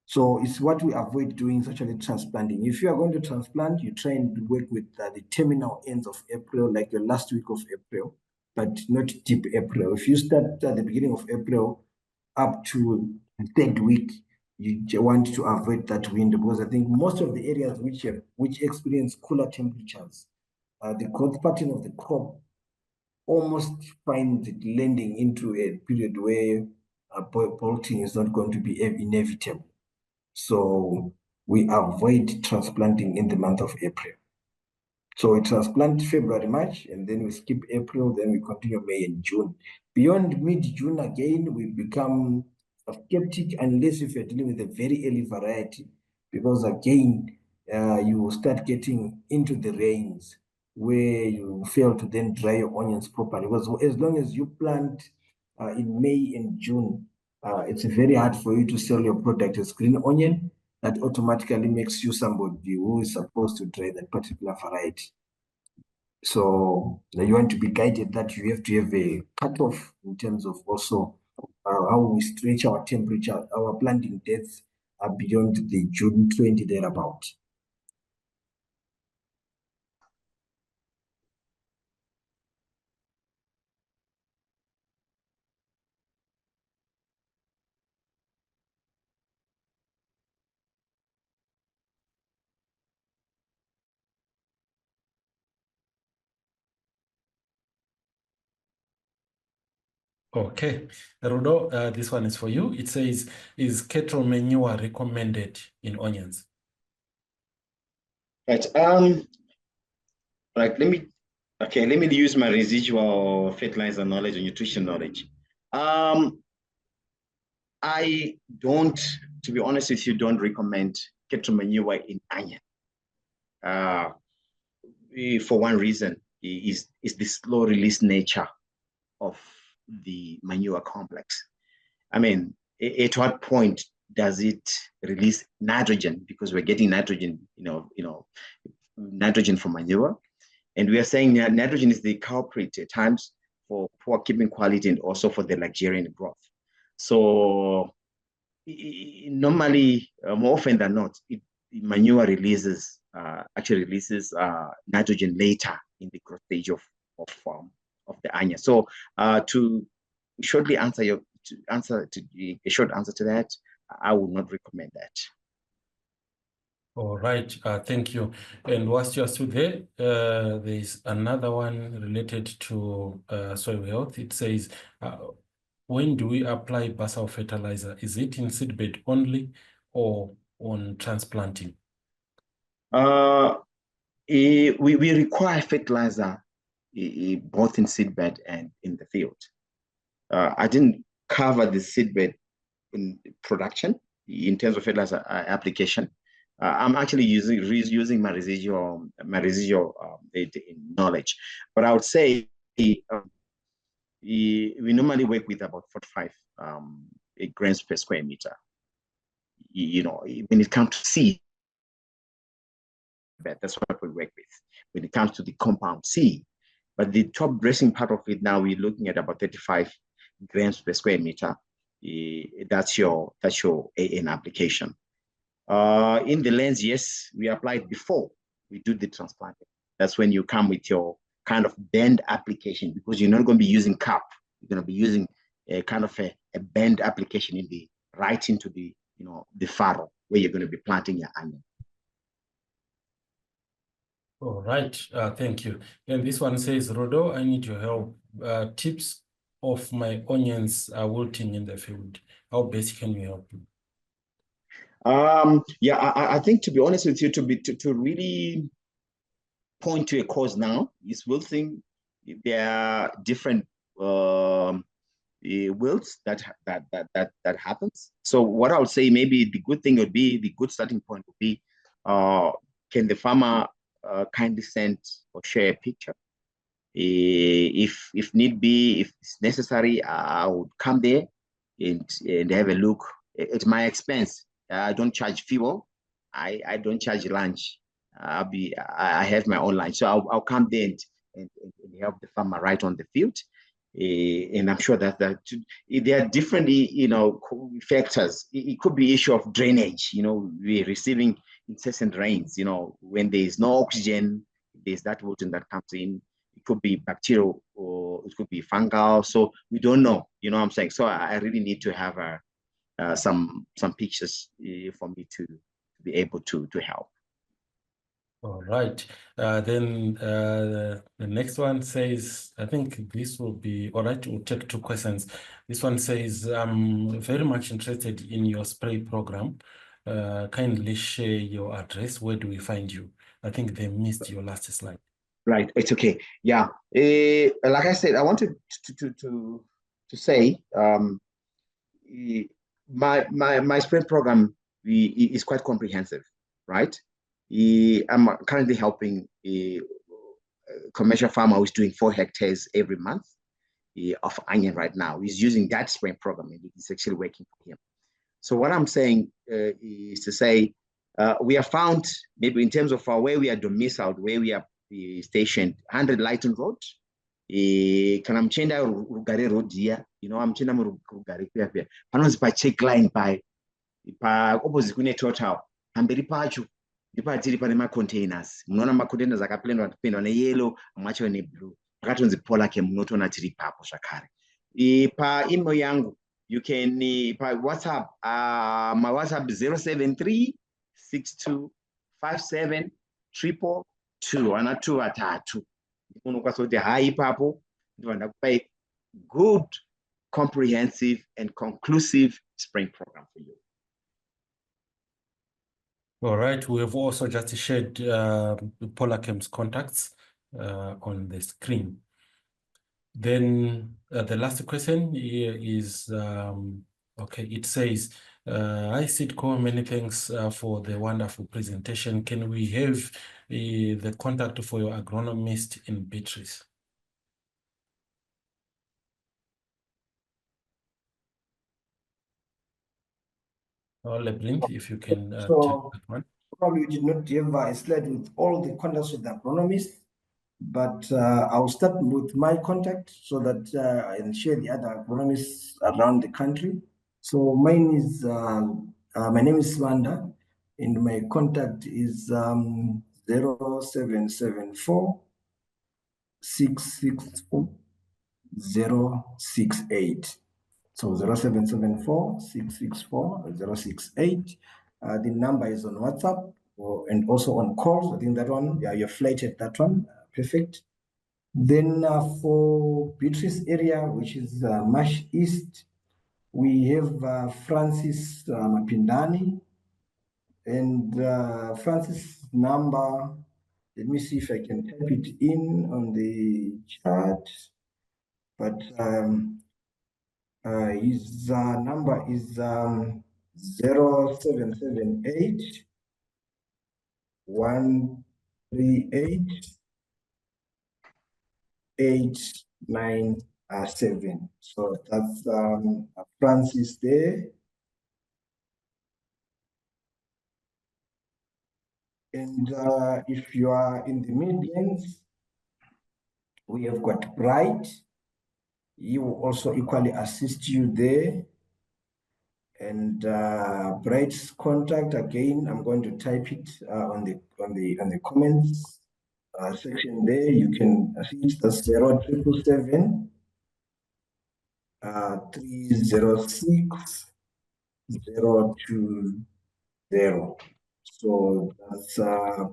[SPEAKER 3] So it's what we avoid doing is actually transplanting. If you are going to transplant, you try and work with the terminal ends of April, like the last week of April, but not deep April. If you start at the beginning of April up to the third week, you want to avoid that window, because I think most of the areas which experience cooler temperatures, the growth pattern of the crop almost finds it landing into a period where bolting is not going to be inevitable. So we avoid transplanting in the month of April. So we transplant February, March, and then we skip April, then we continue May and June. Beyond mid-June again, we become skeptic unless if you're dealing with a very early variety, because again, you start getting into the rains where you fail to then dry your onions properly. Because as long as you plant in May and June, it's very hard for you to sell your product as green onion. That automatically makes you somebody who is supposed to dry that particular variety. So you want to be guided that you have to have a cutoff in terms of also how we stretch our temperature, our planting dates are beyond the June 20 thereabout.
[SPEAKER 1] Okay, Rudo, this one is for you. It says, is cattle manure recommended in onions?
[SPEAKER 4] Right. Let me use my residual fertilizer knowledge and nutrition knowledge. I don't, to be honest with you, don't recommend cattle manure in onion. For one reason, is the slow release nature of the manure complex. I mean, at what point does it release nitrogen? Because we're getting nitrogen, nitrogen from manure. And we are saying that nitrogen is the culprit at times for poor keeping quality and also for the luxuriant growth. So normally, more often than not, manure actually releases nitrogen later in the growth stage of the onion. So to shortly answer a short answer to that, I would not recommend that.
[SPEAKER 1] All right, thank you. And whilst you're still there, there's another one related to soil health. It says, when do we apply basal fertilizer? Is it in seedbed only or on transplanting?
[SPEAKER 4] We require fertilizer both in seedbed and in the field. I didn't cover the seedbed in production in terms of fertilizer application. I'm actually using my residual knowledge, but I would say we normally work with about 45 grams per square meter. When it comes to seed, that's what we work with. When it comes to the compound seed, but the top dressing part of it now, we're looking at about 35 grams per square meter. That's your AN application. In the lens, yes, we apply it before we do the transplanting. That's when you come with your kind of bend application, because you're not going to be using cap. You're going to be using a kind of a bend application right into the furrow where you're going to be planting your onion.
[SPEAKER 1] All right, thank you. And this one says, Rodo, I need your help. Tips of my onions are wilting in the field. How best can you help me?
[SPEAKER 4] I think, to be honest with you, to really point to a cause now is wilting. There are different wilts that happens. So what I would say, maybe the good thing would be, the good starting point would be, can the farmer kindly send or share a picture? If need be, if it's necessary, I would come there and have a look at my expense. I don't charge fuel. I don't charge lunch. I have my own lunch, so I'll come there and help the farmer right on the field. And I'm sure that there are different, factors. It could be issue of drainage. We're receiving incessant rains. When there is no oxygen, there's that water that comes in. It could be bacterial or it could be fungal. So we don't know. You know what I'm saying? So I really need to have some pictures for me to be able to help.
[SPEAKER 1] All right. Then the next one says, I think this will be all right. We'll take two questions. This one says, I'm very much interested in your spray program. Kindly share your address. Where do we find you? I think they missed your last slide.
[SPEAKER 4] Right. It's okay. Yeah. Like I said, I wanted to say my spray program is quite comprehensive, right? I'm currently helping a commercial farmer who's doing 4 hectares every month of onion right now. He's using that spray program and it's actually working for him. So what I'm saying is to say, we have found, maybe in terms of where we are domiciled, where we are stationed, 100 Lighton Road. Kana mchenda Rugare Road here, mchenda Rugare kuya. Panonzi pa check line pa opposite kune total. Hamberi pacho. Ndipo tiri pane ma-containers. Munoona ma-containers akapendwa ne-yellow, macho ne-blue. Akatonzi Polachem, munotoona tiri ipapo zvakare. Pa email yangu, you can, pa WhatsApp, my WhatsApp 073-6257-222. Ana 2 unokwanisa kuti hai ipapo ndivyo ndakupa good, comprehensive and conclusive spring program for you.
[SPEAKER 1] All right. We have also just shared Polachem's contacts on the screen. Then the last question here is, okay, it says, hi Seedco, many thanks for the wonderful presentation. Can we have the contact for your agronomist in Beatrice? Leblinth, if you can take that one.
[SPEAKER 3] Probably did not have a slide with all the contacts with the agronomist, but I'll start with my contact so that I can share the other agronomists around the country. So mine is, my name is Swanda, and my contact is 0774 664 068. So 0774 664 068. The number is on WhatsApp and also on calls. I think that one, yeah, you're flighted that one. Perfect. Then for Beatrice area, which is Mash East, we have Francis Mapindani. And Francis' number, let me see if I can type it in on the chat. But his number is 0778 138 897. So that's Francis there. And if you are in the Midlands, we have got Bright. He will also equally assist you there. And Bright's contact, again, I'm going to type it on the comments section there. You can see it's the 0777 306 020. So that's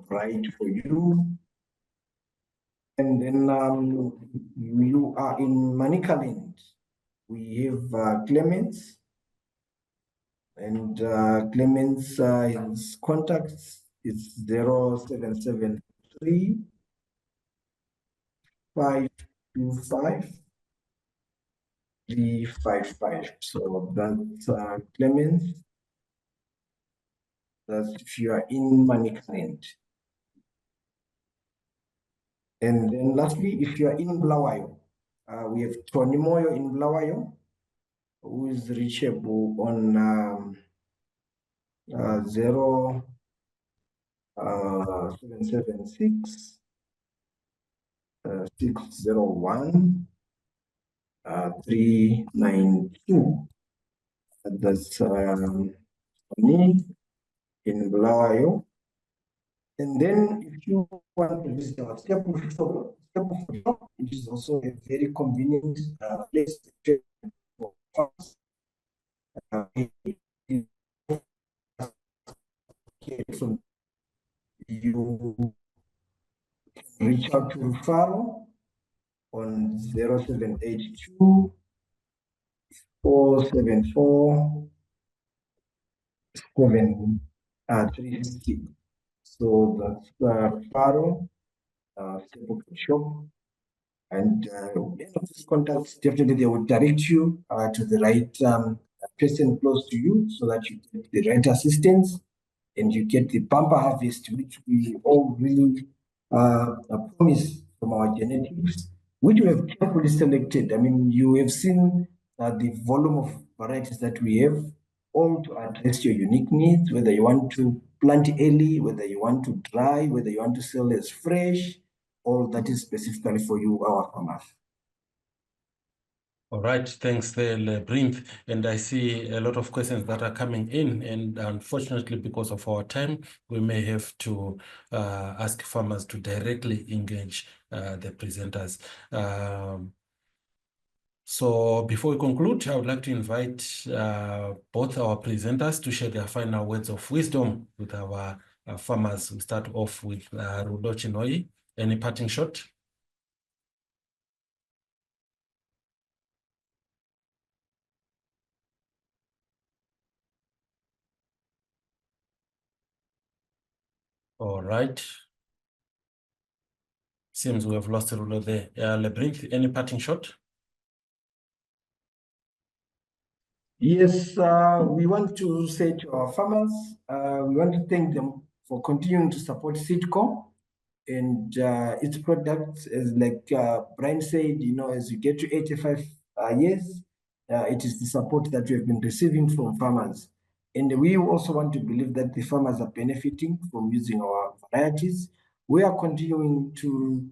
[SPEAKER 3] Bright for you. And then you are in Manicaland. We have Clements. And Clements, his contacts is 0773 525 355. So that's Clemens. That's if you are in Manicaland. And then lastly, if you are in Blawayo, we have Tony Moyo in Blawayo, who is reachable on 776 601 392. That's me in Blawayo. And then if you want to visit our step shop, which is also a very convenient place for farmers. You reach out to Rufaro on 0782 474 360. So that's Rufaro shop. And any of these contacts, definitely they will direct you to the right person close to you so that you get the right assistance and you get the bumper harvest, which we all really promise from our genetics, which we have carefully selected. I mean, you have seen the volume of varieties that we have, all to address your unique needs, whether you want to plant early, whether you want to dry, whether you want to sell as fresh, all that is specifically for you, our farmers.
[SPEAKER 1] All right, thanks there, Brinth. And I see a lot of questions that are coming in, and unfortunately, because of our time, we may have to ask farmers to directly engage the presenters. So before we conclude, I would like to invite both our presenters to share their final words of wisdom with our farmers. We start off with Rudo Chinoi. Any parting shot? All right. Seems we have lost Rudo there. Lebrinth, any parting shot?
[SPEAKER 3] Yes, we want to say to our farmers, we want to thank them for continuing to support Seedco and its products. As like Brian said, you know, as you get to 85 years, it is the support that we have been receiving from farmers. And we also want to believe that the farmers are benefiting from using our varieties. We are continuing to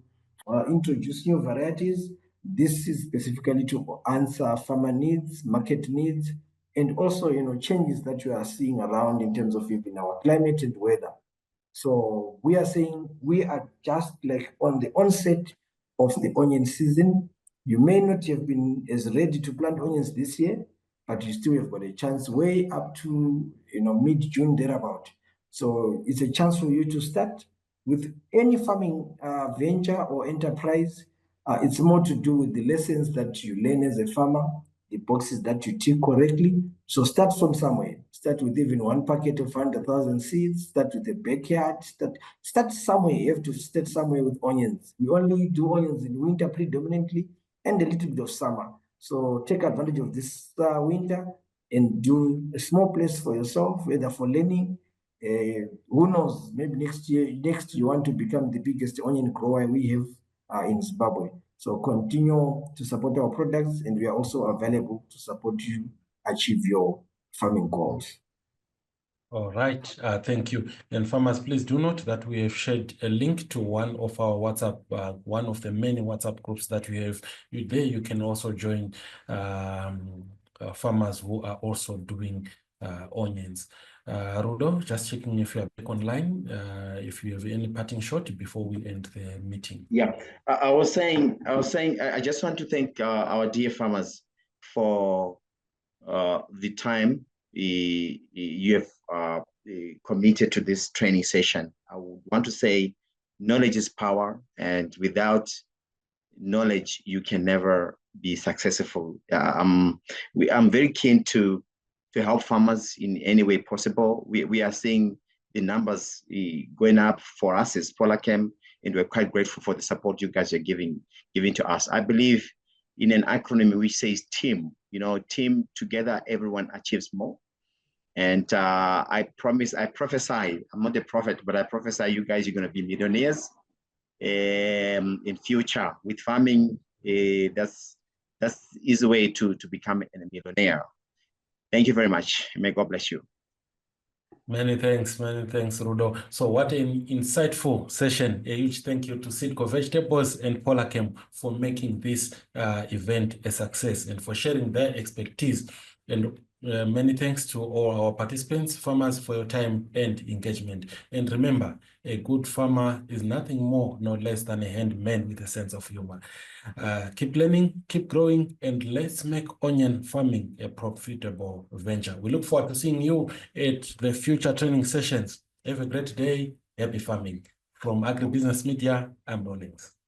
[SPEAKER 3] introduce new varieties. This is specifically to answer farmer needs, market needs, and also, you know, changes that you are seeing around in terms of even our climate and weather. So we are saying we are just like on the onset of the onion season. You may not have been as ready to plant onions this year, but you still have got a chance way up to, you know, mid-June thereabout. So it's a chance for you to start with any farming venture or enterprise. It's more to do with the lessons that you learn as a farmer, the boxes that you tick correctly. So start from somewhere. Start with even one packet of 100,000 seeds. Start with a backyard. Start somewhere. You have to start somewhere with onions. We only do onions in winter predominantly and a little bit of summer. So take advantage of this winter and do a small place for yourself, whether for learning. Who knows? Maybe next you want to become the biggest onion grower we have in Zimbabwe. So continue to support our products, and we are also available to support you achieve your farming goals.
[SPEAKER 1] All right, thank you. And farmers, please do note that we have shared a link to one of our WhatsApp, one of the many WhatsApp groups that we have. There you can also join farmers who are also doing onions. Rudo, just checking if you are back online, if you have any parting shot before we end the meeting.
[SPEAKER 4] Yeah, I was saying, I just want to thank our dear farmers for the time you have committed to this training session. I would want to say knowledge is power, and without knowledge, you can never be successful. I'm very keen to help farmers in any way possible. We are seeing the numbers going up for us as Polachem, and we're quite grateful for the support you guys are giving to us. I believe in an acronym we say team. You know, team together, everyone achieves more. And I prophesy, I'm not a prophet, but I prophesy you guys are going to be millionaires in future with farming. That's the easy way to become a millionaire. Thank you very much. May God bless you.
[SPEAKER 1] Many thanks, Rudo. So what an insightful session. A huge thank you to Seedco Vegetables and Polachem for making this event a success and for sharing their expertise. And many thanks to all our participants, farmers, for your time and engagement. And remember, a good farmer is nothing more nor less than a handman with a sense of humor. Keep learning, keep growing, and let's make onion farming a profitable venture. We look forward to seeing you at the future training sessions. Have a great day. Happy farming. From Agribusiness Media, I'm Rawlings.